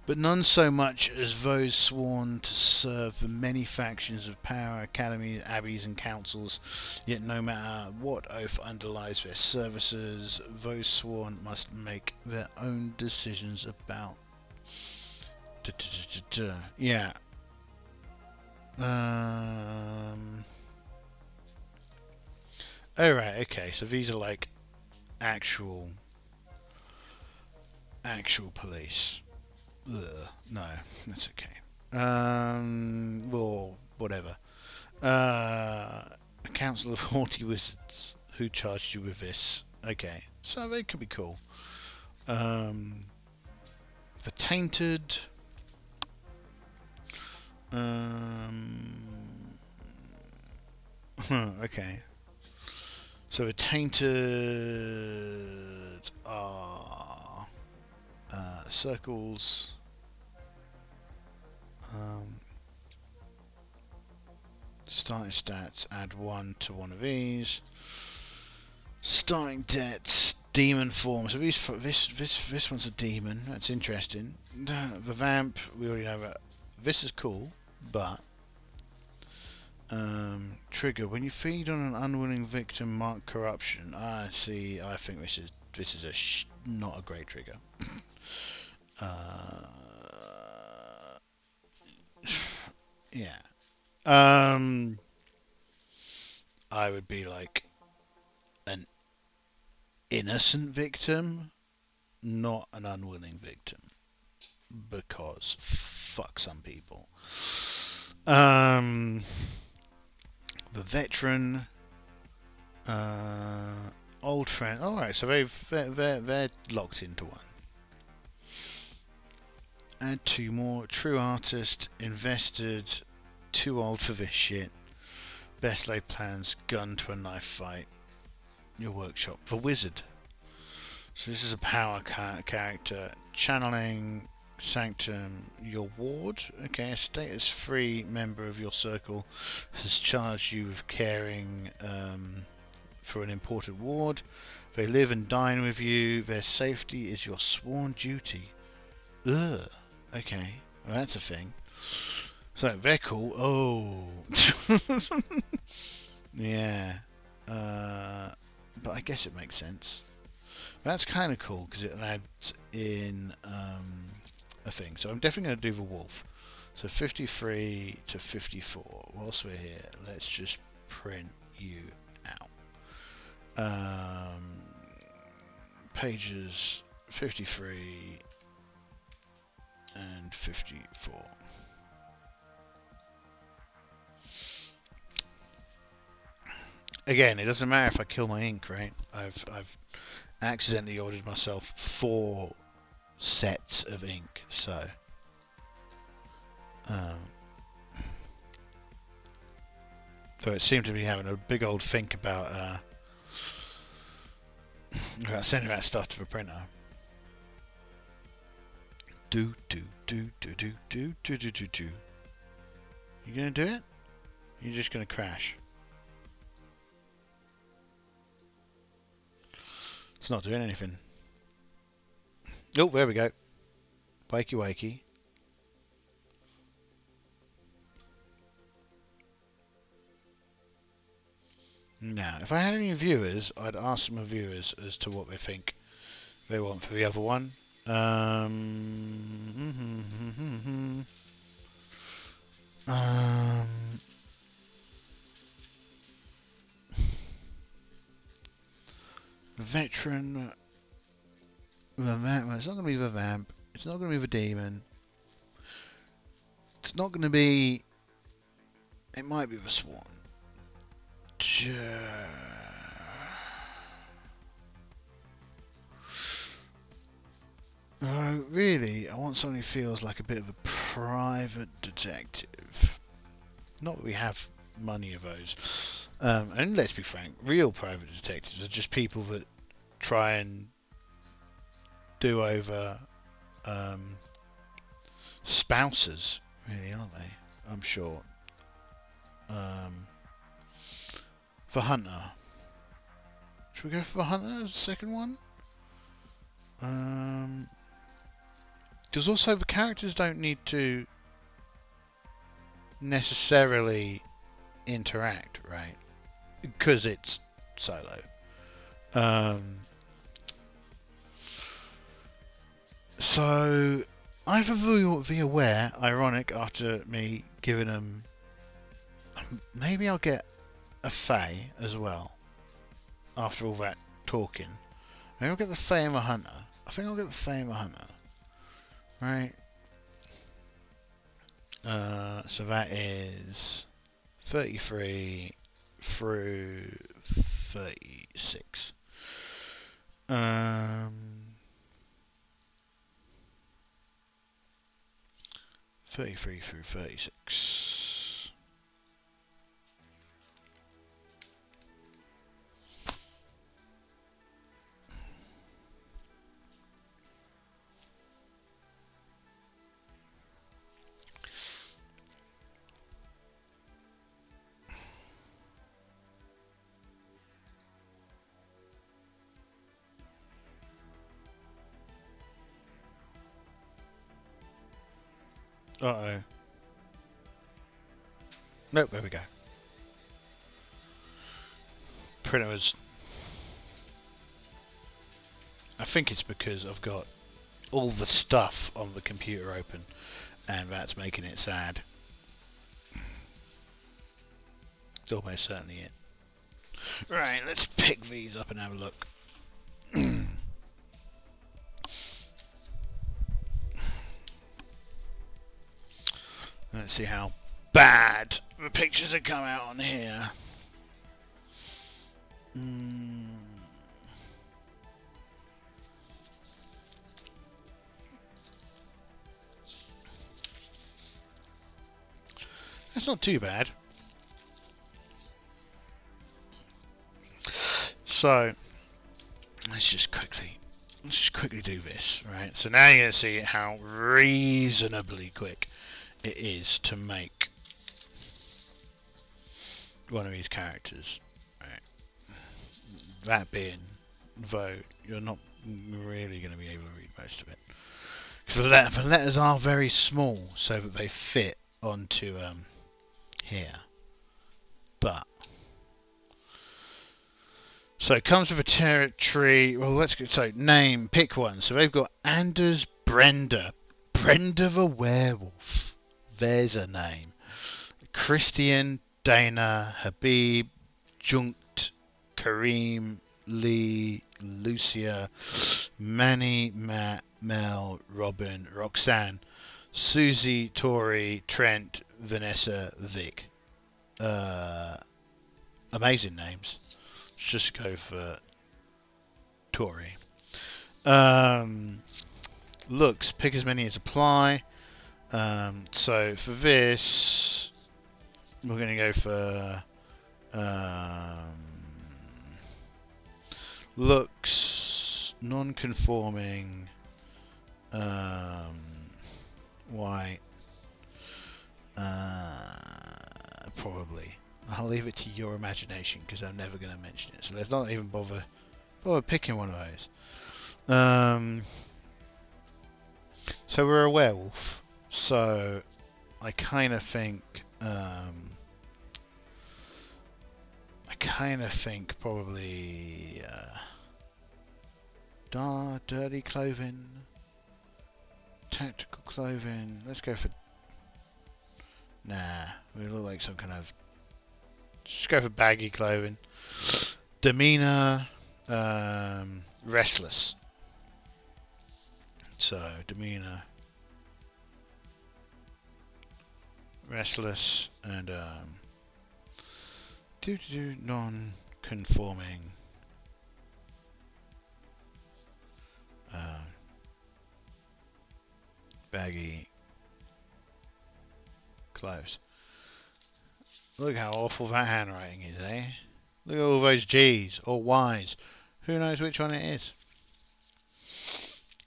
but none so much as those sworn to serve the many factions of power, academies, abbeys, and councils. Yet no matter what oath underlies their services, those sworn must make their own decisions about. Yeah. Oh right, okay, so these are like actual police. Ugh, no, that's okay. Or whatever. A council of haughty wizards who charged you with this. Okay, so they could be cool. The tainted. Okay. So the tainted are circles. Starting stats, add 1 to one of these. Starting debts, demon form. So this one's a demon. That's interesting. The vamp, we already know that. This is cool, but trigger when you feed on an unwilling victim marked corruption. I see. I think this is not a great trigger. Yeah. I would be like an innocent victim, not an unwilling victim, because fuck some people. The veteran, old friend. All right, so they're locked into one. Add 2 more. True artist, invested, too old for this shit. Best laid plans, gun to a knife fight. Your workshop. The wizard. So this is a power character. Channeling, sanctum, your ward. Okay, a status 3 member of your circle has charged you with caring for an important ward. They live and dine with you. Their safety is your sworn duty. Ugh. Okay, well, that's a thing. So they're cool. Oh, yeah. But I guess it makes sense. That's kind of cool because it adds in a thing. So I'm definitely going to do the wolf. So 53 to 54. Whilst we're here, let's just print you out. Pages 53 and 54. Again, it doesn't matter if I kill my ink, right? I've accidentally ordered myself 4 sets of ink, so so it seemed to be having a big old think about sending that stuff to the printer. Do. You gonna do it? You're just gonna crash. It's not doing anything. Oh, there we go. Wakey wakey. Now, if I had any viewers, I'd ask some viewers as to what they think they want for the other one. Veteran. The vamp. It's not going to be the vamp. It's not going to be the demon. It's not going to be. It might be the swan. Really, I want someone who feels like a bit of a private detective. Not that we have many of those. And let's be frank, real private detectives are just people that try and do over spouses, really, aren't they? I'm sure. For Hunter. Should we go for the Hunter as the second one? Because also the characters don't need to necessarily interact, right? Because it's solo. So either the aware, ironic after me giving them. Maybe I'll get a Fae as well. After all that talking, maybe I'll get the Fae and the Hunter. I think I'll get the Fae and the Hunter. Right. So that is 33 through 36. 33 through 36. Uh-oh. Nope, there we go. Printer was... I think it's because I've got all the stuff on the computer open and that's making it sad. It's almost certainly it. Right, let's pick these up and have a look. Let's see how bad the pictures have come out on here. That's not too bad. So let's just quickly do this, right? So now you're going to see how reasonably quick it is to make one of these characters, right? That being, though, you're not really going to be able to read most of it. The letters are very small, so that they fit onto here. But so it comes with a territory. Well, let's go. So name, pick one. So they've got Anders Brenda the werewolf. There's a name. Christian, Dana, Habib, Junkt, Kareem, Lee, Lucia, Manny, Matt, Mel, Robin, Roxanne, Susie, Tori, Trent, Vanessa, Vic. Amazing names. Let's just go for Tori. Looks, pick as many as apply. So for this, we're going to go for looks, non-conforming, white, leave it to your imagination because I'm never going to mention it. So let's not even bother picking one of those. So we're a werewolf. So I kind of think probably dirty clothing, tactical clothing. Let's go for. Nah, we look like some kind of. Just go for baggy clothing. Demeanor, restless. So demeanor, restless, and non-conforming. Baggy clothes. Look how awful that handwriting is, eh? Look at all those G's or Y's. Who knows which one it is?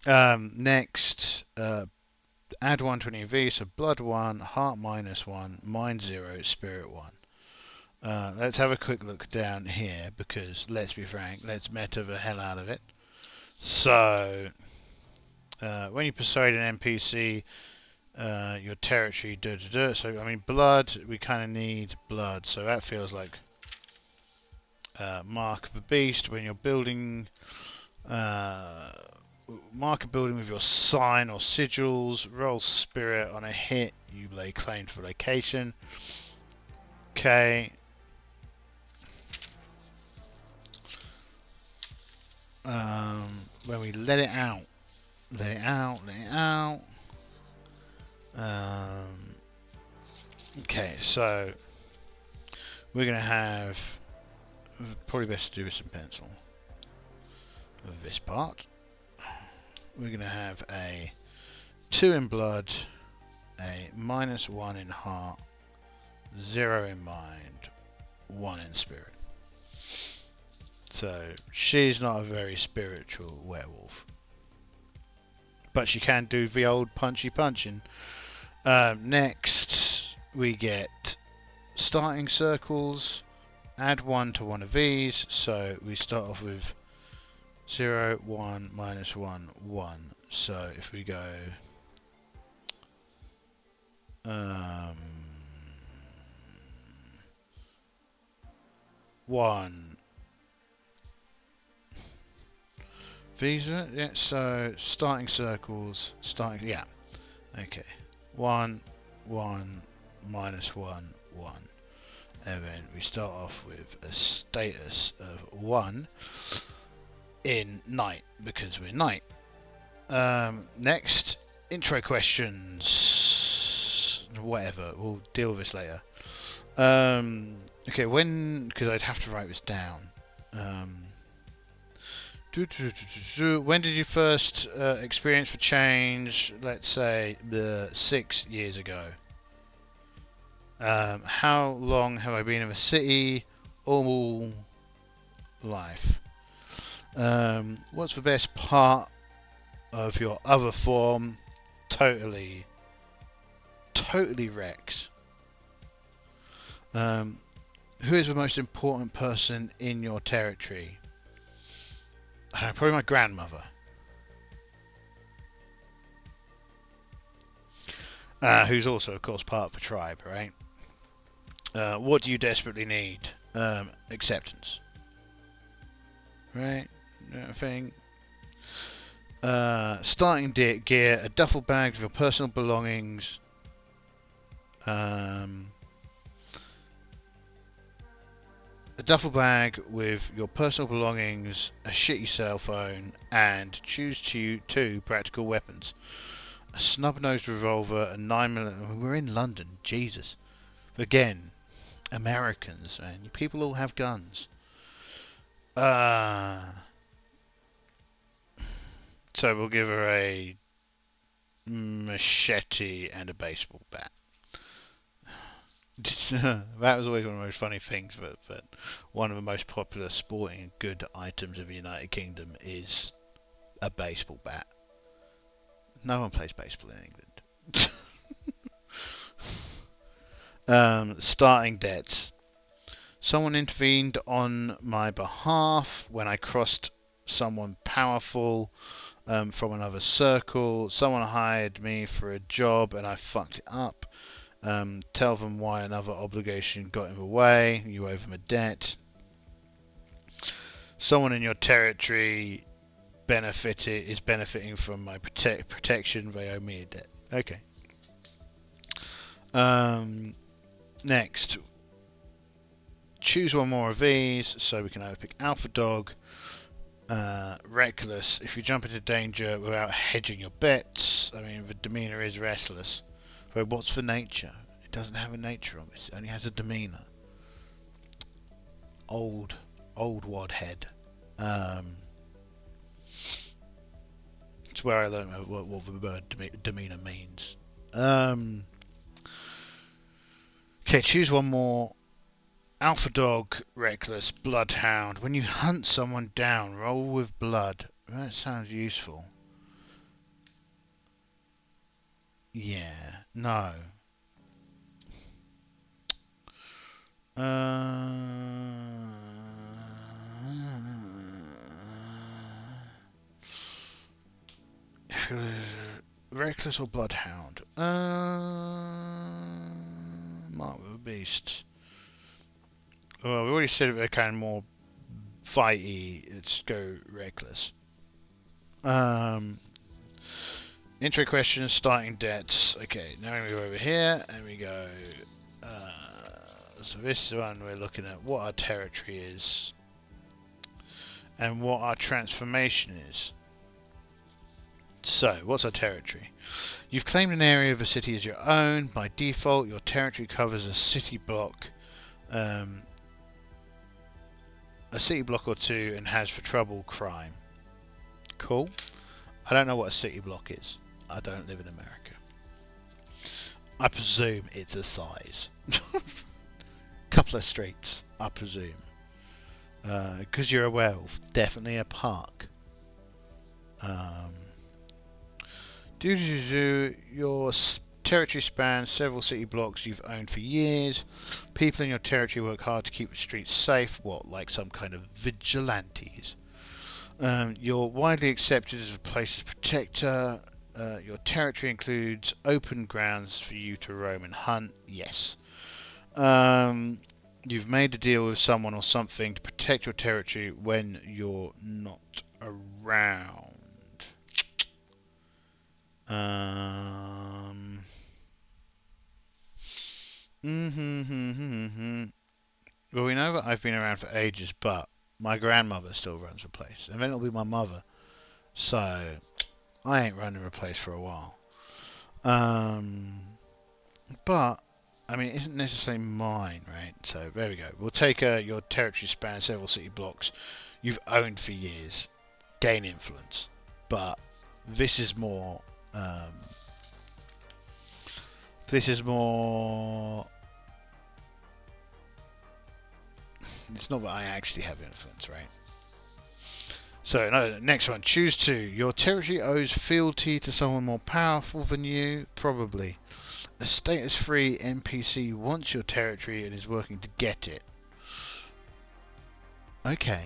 Next, add 1 to any of these. So blood 1, heart -1, mind 0, spirit 1. Let's have a quick look down here because, let's be frank, let's meta the hell out of it. So, when you persuade an NPC, your territory, So, I mean, blood, we kind of need blood. So that feels like mark of a beast. When you're building, mark a building with your sign or sigils. Roll spirit on a hit. You lay claim to the location. Okay. When we let it out. Okay, so we're going to have, probably best to do with some pencil of this part. We're going to have a 2 in blood, a -1 in heart, 0 in mind, 1 in spirit. So she's not a very spiritual werewolf, but she can do the old punchy punching. Next we get starting circles. Add 1 to one of these. So we start off with 0, 1, -1, 1. So if we go 1. Visa, yeah, so starting circles, yeah, okay, 1, 1, -1, 1, and then we start off with a status of 1 in night, because we're night. Next, intro questions, whatever, we'll deal with this later. Okay, because I'd have to write this down. When did you first experience the change? Let's say 6 years ago. How long have I been in the city? All life. What's the best part of your other form? Totally Rex. Who is the most important person in your territory? I don't know, probably my grandmother. Who's also, of course, part of the tribe, right? What do you desperately need? Acceptance. Right? Thing. Starting gear, a duffel bag with your personal belongings. A duffel bag with your personal belongings, a shitty cell phone, and choose 2 practical weapons. A snub-nosed revolver, a 9mm. We're in London, Jesus. Again, Americans, man. People all have guns. So we'll give her a machete and a baseball bat. That was always one of the most funny things, but one of the most popular sporting good items of the United Kingdom is a baseball bat. No one plays baseball in England. Starting debts. Someone intervened on my behalf when I crossed someone powerful from another circle. Someone hired me for a job and I fucked it up. Tell them why another obligation got in the way. You owe them a debt. Someone in your territory is benefiting from my protection. They owe me a debt. Okay. Next, choose one more of these. So we can either pick Alpha Dog, Reckless. If you jump into danger without hedging your bets, I mean the demeanor is restless. But what's the nature? It doesn't have a nature on it. It only has a demeanor. Old wad head. It's where I learned what the word demeanor means. Okay, choose one more. Alpha Dog, Reckless, Bloodhound. When you hunt someone down, roll with blood. That sounds useful. Yeah, no. Reckless or Bloodhound? Mark with a Beast. Well, we already said they're kind of more fighty. Let's go Reckless. Intro questions, starting debts. Okay, now we go over here and we go. So this is the one we're looking at. What our territory is and what our transformation is. So, what's our territory? You've claimed an area of a city as your own. By default, your territory covers a city block. A city block or two, and has for trouble crime. Cool. I don't know what a city block is. I don't live in America. I presume it's a size. Couple of streets, I presume. Because you're a werewolf, definitely a park. Your territory spans several city blocks you've owned for years. People in your territory work hard to keep the streets safe. What, like some kind of vigilantes? You're widely accepted as a place's protector. Your territory includes open grounds for you to roam and hunt. Yes. You've made a deal with someone or something to protect your territory when you're not around. Well, we know that I've been around for ages, but my grandmother still runs the place, and then it'll be my mother. So I ain't running the place for a while. But I mean, it isn't necessarily mine, right? So there we go. We'll take your territory spans several city blocks you've owned for years. Gain influence, but this is more. It's not that I actually have influence, right? So, no, next one. Choose two. Your territory owes fealty to someone more powerful than you. Probably. A status-free NPC wants your territory and is working to get it. Okay.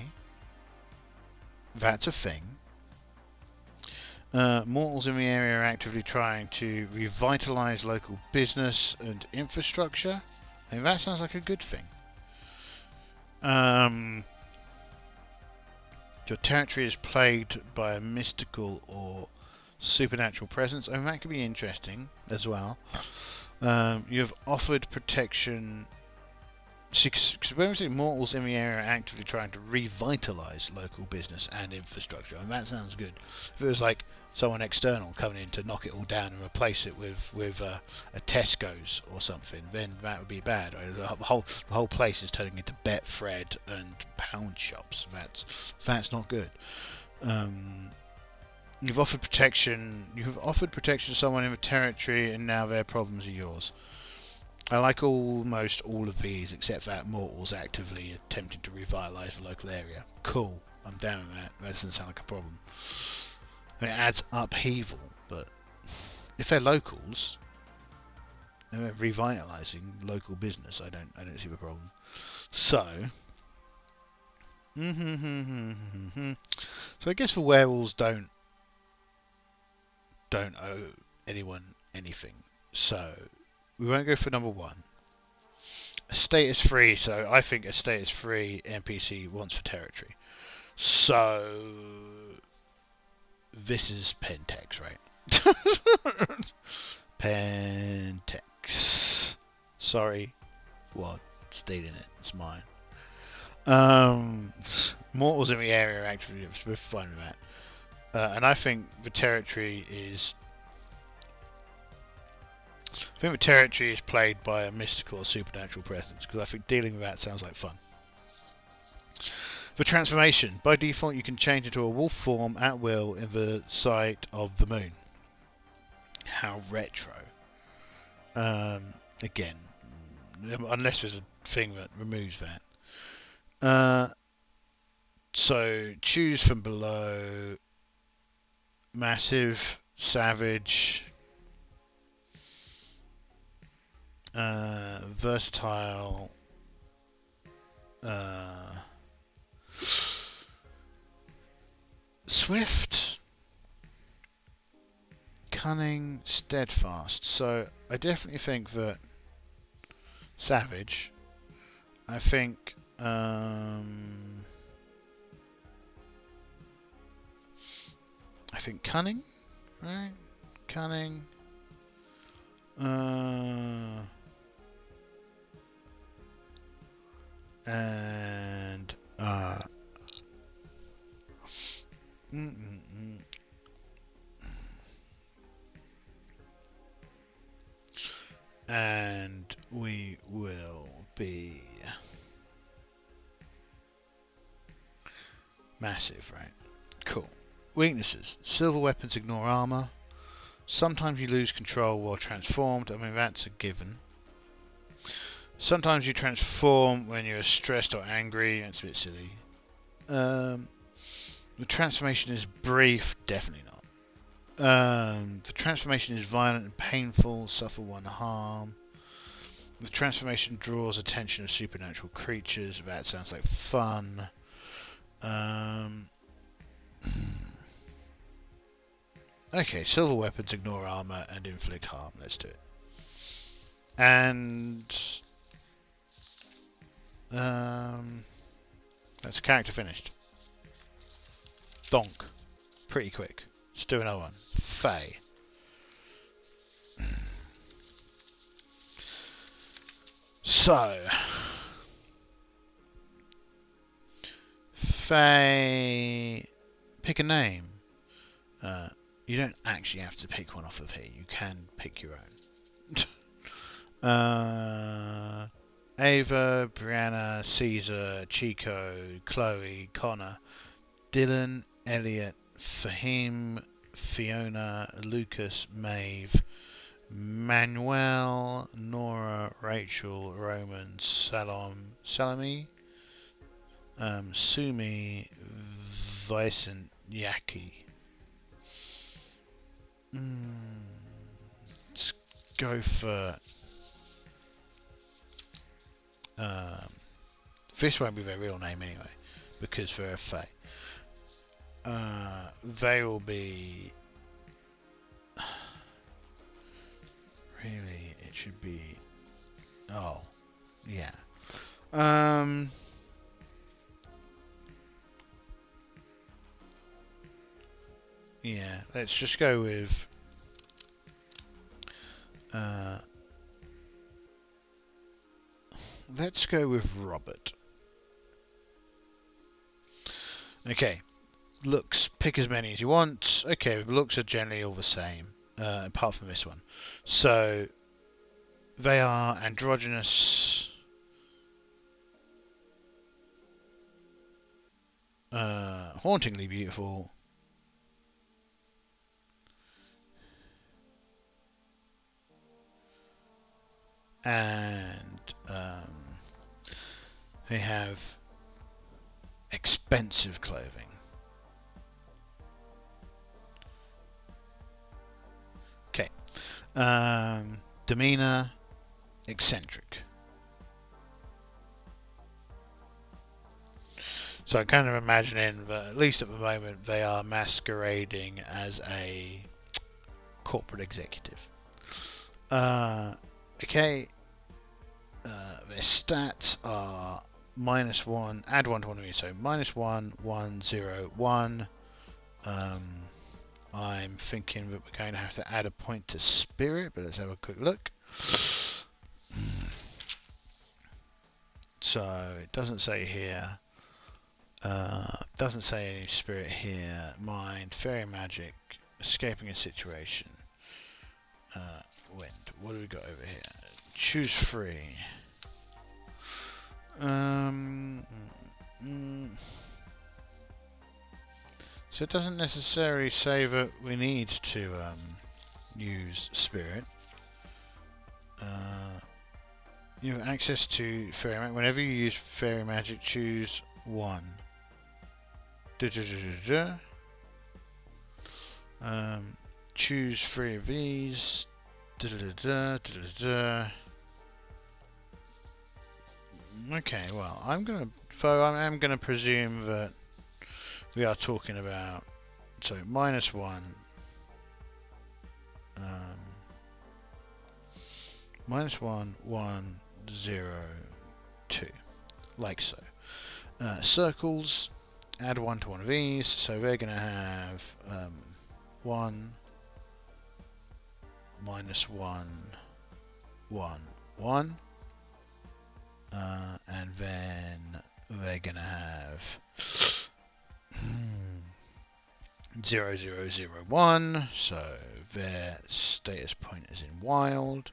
That's a thing. Mortals in the area are actively trying to revitalize local business and infrastructure. I mean, that sounds like a good thing. Your territory is plagued by a mystical or supernatural presence. I mean, that could be interesting as well. You have offered protection. When we say mortals in the area are actively trying to revitalize local business and infrastructure, I mean, that sounds good. If it was like someone external coming in to knock it all down and replace it with a Tesco's or something, then that would be bad. The whole place is turning into Betfred and pound shops. That's not good. You've offered protection. You have offered protection to someone in the territory, and now their problems are yours. I like almost all of these, except that mortals actively attempting to revitalise the local area. Cool. I'm down with that. That doesn't sound like a problem. I mean, it adds upheaval, but if they're locals, revitalizing local business. I don't see the problem. So, so I guess the werewolves don't owe anyone anything. So we won't go for number one. A status free. So I think a status free NPC wants for territory. So this is Pentex, right? Pentex. Sorry, what stayed in it? It's mine. Mortals in the area actually, we're fine with that. And I think the territory is. I think the territory is played by a mystical or supernatural presence, because I think dealing with that sounds like fun. The transformation. By default, you can change into a wolf form at will in the sight of the moon. How retro. Again, unless there's a thing that removes that. So choose from below. Massive, savage, versatile, swift, cunning, steadfast. So I definitely think that savage. I think cunning, right? Cunning. And and we will be massive, right? Cool. Weaknesses. Silver weapons ignore armor. Sometimes you lose control while transformed. I mean, that's a given. Sometimes you transform when you're stressed or angry. That's a bit silly. The transformation is brief. Definitely not. The transformation is violent and painful. Suffer 1 harm. The transformation draws attention of supernatural creatures. That sounds like fun. Okay, silver weapons ignore armor and inflict harm. Let's do it. And that's a character finished. Donk. Pretty quick. Let's do another one. Faye. So Faye, pick a name. You don't actually have to pick one off of here. You can pick your own. Ava, Brianna, Caesar, Chico, Chloe, Connor, Dylan, Elliot, Fahim, Fiona, Lucas, Maeve, Manuel, Nora, Rachel, Roman, Salome, Sumi, Vicent, Yaki. Let's go for this won't be their real name anyway, because they're a Fae. They will be really, it should be, oh yeah, yeah, let's just go with let's go with Robert. Okay, looks, pick as many as you want. Okay, looks are generally all the same, apart from this one. So they are androgynous, hauntingly beautiful, and they have expensive clothing. Okay. demeanor, eccentric. So I'm kind of imagining that, at least at the moment, they are masquerading as a corporate executive. Okay. Their stats are -1, add 1 to one of these, so -1, 1, 0, 1. I'm thinking that we're going to have to add a point to spirit, but let's have a quick look. So it doesn't say here. Doesn't say any spirit here. Mind, fairy magic, escaping a situation. Wind. What do we got over here? Choose free. So it doesn't necessarily say that we need to use spirit. You have access to fairy magic. Whenever you use fairy magic, choose one. Choose 3 of these. Okay, well, I'm gonna presume that we are talking about, so -1, -1, 1, 0, 2, like so. Circles, add 1 to one of these, so they're gonna have 1, -1, 1, 1. And then they're gonna have 0, 0, 0, 1. So their status point is in wild.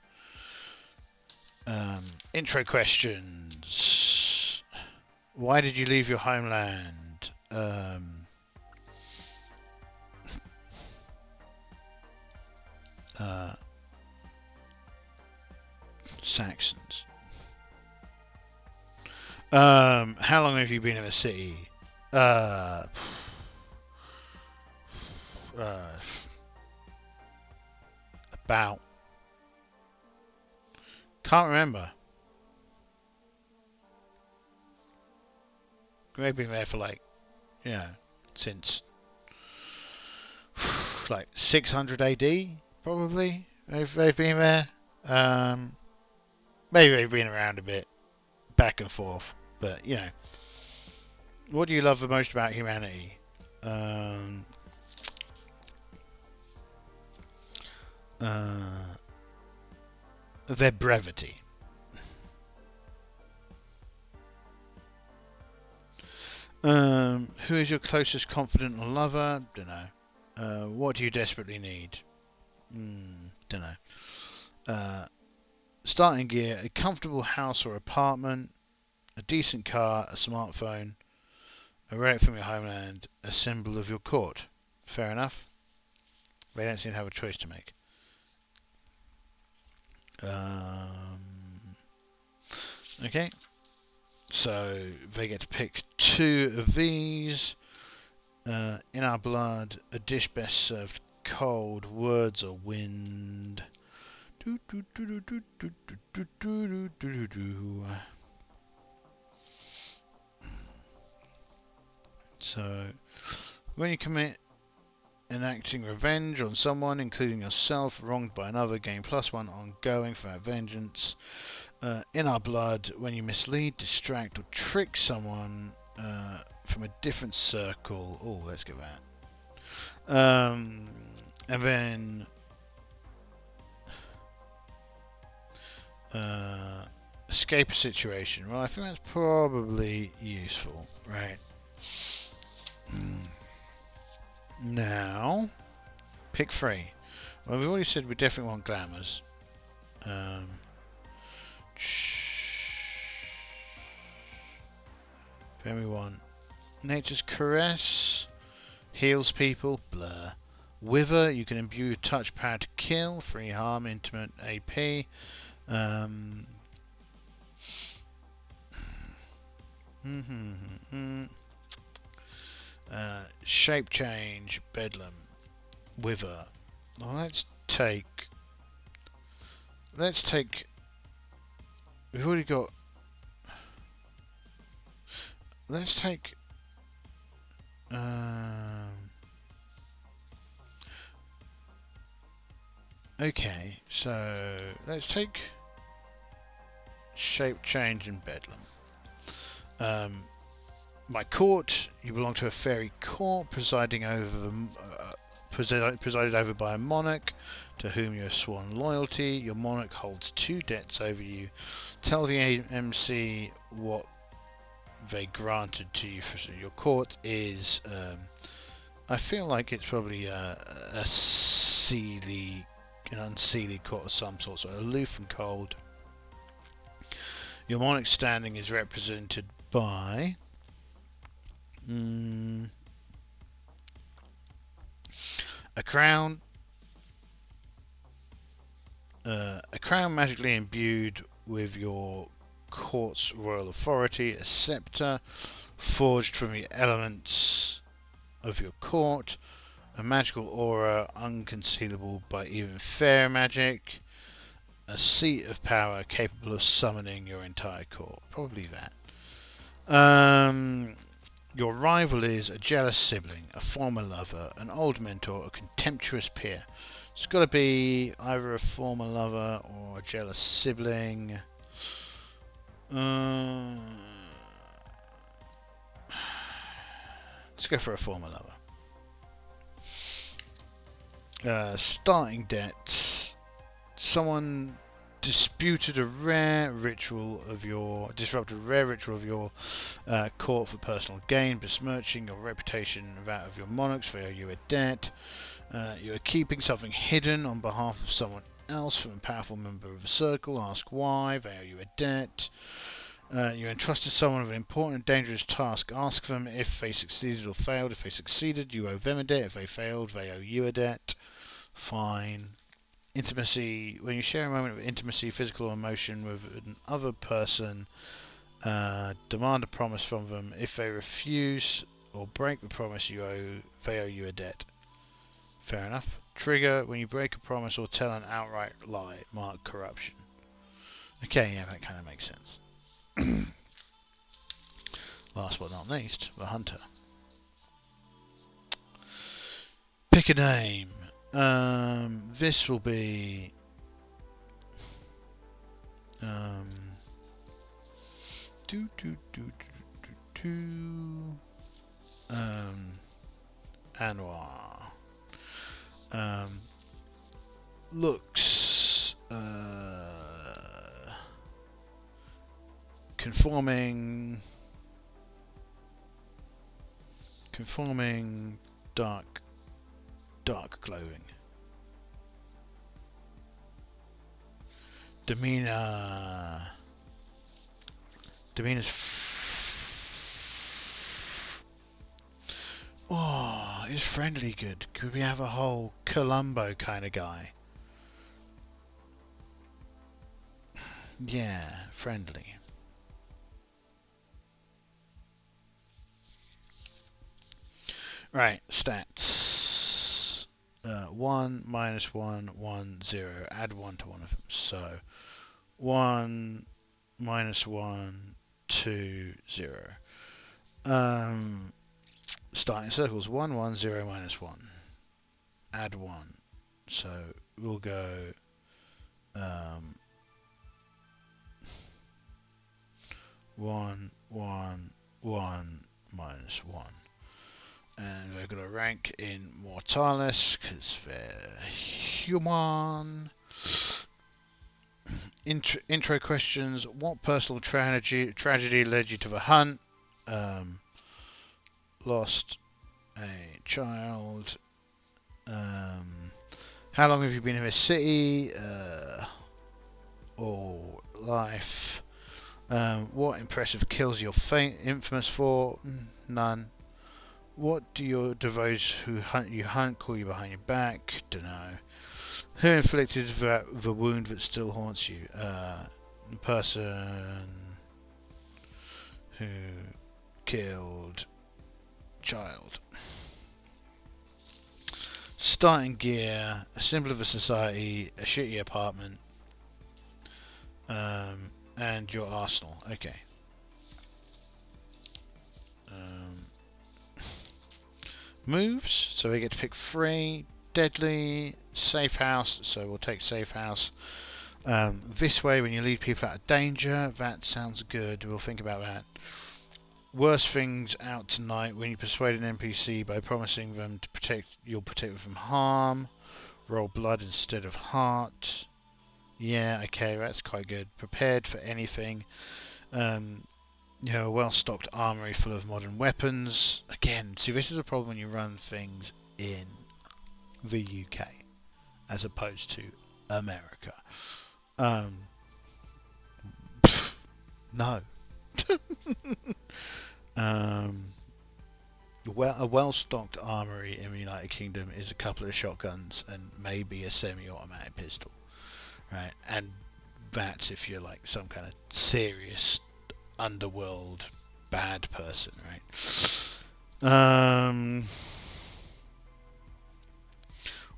Intro questions. Why did you leave your homeland? Saxons. How long have you been in the city? About. Can't remember. They've been there for like, since like 600 AD, probably. They've been there. Maybe they've been around a bit, back and forth. But, what do you love the most about humanity? Their brevity. Who is your closest confidant or lover? Dunno. What do you desperately need? Dunno. Starting gear, a comfortable house or apartment, a decent car, a smartphone, a relic from your homeland, a symbol of your court. Fair enough. They don't seem to have a choice to make. Okay. So they get to pick 2 of these. In our blood, a dish best served cold, words or wind. So, when you commit enacting revenge on someone, including yourself, wronged by another, gain +1 ongoing for that vengeance. In our blood, when you mislead, distract, or trick someone from a different circle. Oh, let's get that. And then escape a situation. Well, I think that's probably useful, right? Now, pick 3. Well, we've already said we definitely want glamours. Then we want Nature's Caress, heals people, blur. Wither, you can imbue your touchpad to kill, 3 harm, intimate AP. Shape change, bedlam, wither. Well, let's take let's take. We've already got. Let's take. Okay, so let's take shape change in Bedlam. My court. You belong to a fairy court presided over by a monarch to whom you have sworn loyalty. Your monarch holds 2 debts over you. Tell the MC what they granted to you for your court is. I feel like it's probably an unseelie court of some sort, so aloof and cold. Your monarch's standing is represented by a crown, magically imbued with your court's royal authority, a scepter forged from the elements of your court, a magical aura unconcealable by even fair magic, a seat of power capable of summoning your entire court. Probably that. Your rival is a jealous sibling, a former lover, an old mentor, a contemptuous peer. It's got to be either a former lover or a jealous sibling. Let's go for a former lover. Starting debts. Someone disrupted a rare ritual of your court for personal gain, besmirching your reputation and that of your monarchs. They owe you a debt. You are keeping something hidden on behalf of someone else from a powerful member of the circle. Ask why. They owe you a debt. You entrusted someone with an important and dangerous task. Ask them if they succeeded or failed. If they succeeded, you owe them a debt. If they failed, they owe you a debt. Fine. Intimacy. When you share a moment of intimacy, physical or emotion with another person, demand a promise from them. If they refuse or break the promise they owe you a debt. Fair enough. Trigger. When you break a promise or tell an outright lie, mark corruption. Okay, yeah, that kind of makes sense. Last but not least, the hunter. Pick a name. This will be Anwar. Looks conforming, dark clothing. Demeanor. Demeanor's. Oh, is friendly good? Could we have a whole Columbo kind of guy? Yeah, friendly. Right, stats. 1, -1, 1, 0. Add 1 to one of them. So 1, -1, 2, 0. Starting circles. 1, 1, 0, -1. Add 1. So we'll go 1, 1, 1, -1. And we're going to rank in Mortalis because they're human. Intro questions. What personal tragedy led you to the hunt? Lost a child. How long have you been in this city? All life. What impressive kills you're infamous for? None. What do those who hunt you call you behind your back? Dunno. Who inflicted the wound that still haunts you? The person who killed child. Starting gear, a symbol of a society, a shitty apartment, And your arsenal. Okay. Moves. So we get to pick 3. Deadly. Safe house. So we'll take safe house. This way, when you lead people out of danger. That sounds good. We'll think about that. Worst things out tonight. When you persuade an NPC by promising them to protect, you'll protect them from harm. Roll blood instead of heart. Yeah, okay, that's quite good. Prepared for anything. You know, a well-stocked armory full of modern weapons. Again, see, this is a problem when you run things in the UK as opposed to America. No. A well-stocked armory in the United Kingdom is a couple of shotguns and maybe a semi-automatic pistol, right? And that's if you're like some kind of serious underworld bad person, right?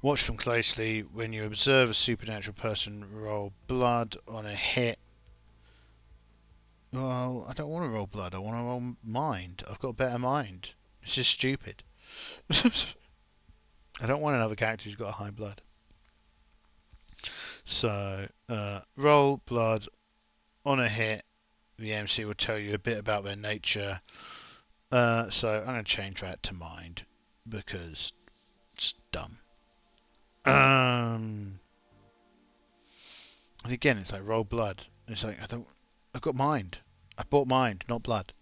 Watch them closely. When you observe a supernatural person, roll blood on a hit. Well, I don't want to roll blood. I want to roll mind. I've got a better mind. It's just stupid. I don't want another character who's got a high blood. So, roll blood on a hit. The MC will tell you a bit about their nature. So I'm going to change that to mind because it's dumb. And again, it's like roll blood. It's like I've got mind. I bought mind, not blood.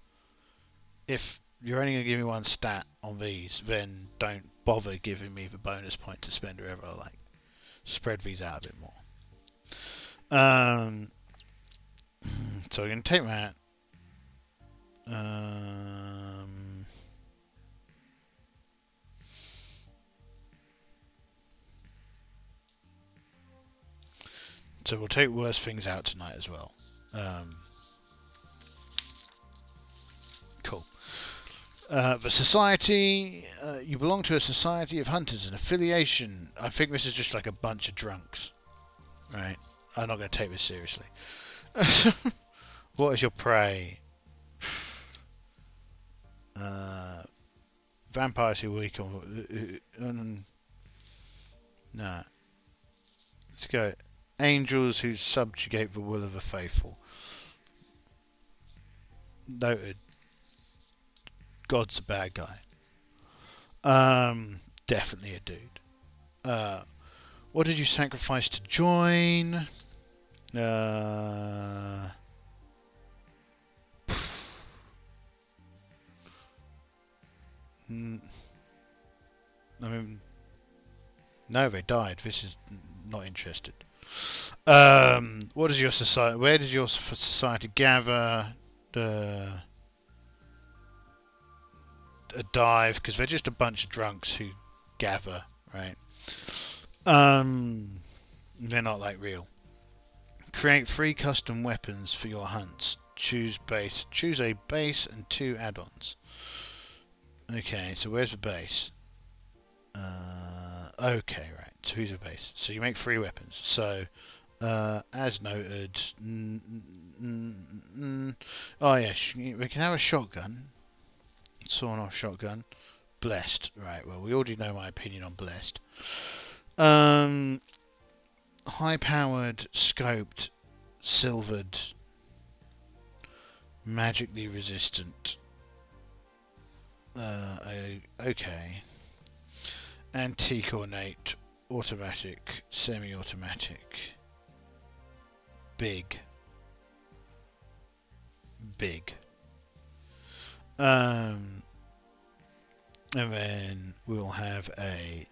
If you're only going to give me one stat on these, then don't bother giving me the bonus point to spend wherever I like. Spread these out a bit more. So we're going to take that. So we'll take worse things out tonight as well. Cool. The society, you belong to a society of hunters, an affiliation. I think this is just like a bunch of drunks, right? I'm not going to take this seriously. What is your prey? Vampires who weak on... Nah. Let's go. Angels who subjugate the will of the faithful. Noted. God's a bad guy. Definitely a dude. What did you sacrifice to join? I mean, no, they died. This is not interested. What is your society? Where did your society gather? A dive, because they're just a bunch of drunks who gather, right? They're not like real. Create 3 custom weapons for your hunts. Choose a base and 2 add-ons. Okay, so where's the base? Okay, right. So who's the base? So you make 3 weapons. So, as noted, oh yes, we can have a shotgun. Sawn-off shotgun. Blessed. Right, well, we already know my opinion on blessed. High-powered, scoped, silvered, magically resistant. Okay. Antique ornate, automatic, semi-automatic. Big. And then we'll have a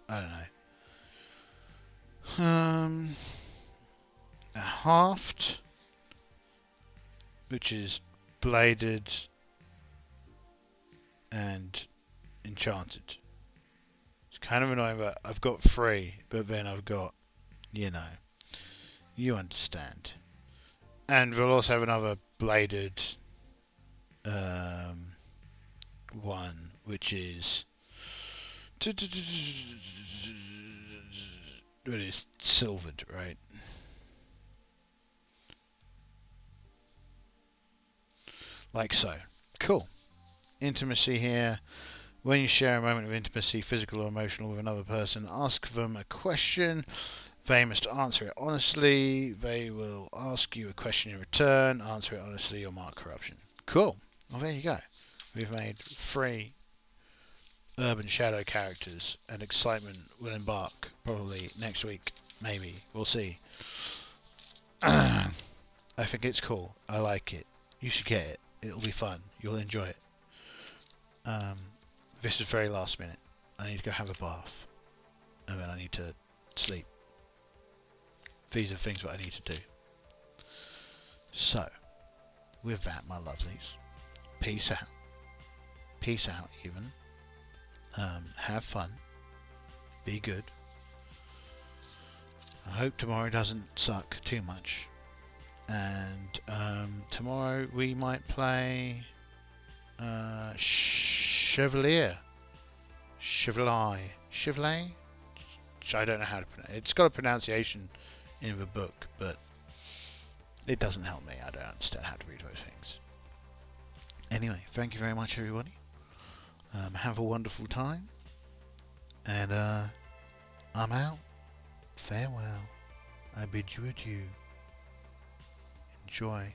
I don't know, a haft, which is bladed and enchanted. It's kind of annoying, but I've got 3, but then I've got, you know, you understand. And we'll also have another bladed one, which is It is silvered, right? Like so. Cool. Intimacy here. When you share a moment of intimacy, physical or emotional, with another person, ask them a question. They must answer it honestly. They will ask you a question in return. Answer it honestly or mark corruption. Cool. Well, there you go. We've made 3 urban shadow characters, and excitement will embark probably next week. Maybe. We'll see. I think it's cool. I like it. You should get it. It'll be fun. You'll enjoy it. This is very last minute. I need to go have a bath. And then I need to sleep. These are things that I need to do. So, with that, my lovelies, peace out. Peace out, even. Have fun. Be good. I hope tomorrow doesn't suck too much. And tomorrow we might play Chevalier. Chevalier? I don't know how to pronounce it. It's got a pronunciation in the book, but it doesn't help me. I don't understand how to read those things. Anyway, thank you very much, everybody. Have a wonderful time. And I'm out. Farewell. I bid you adieu. Enjoy.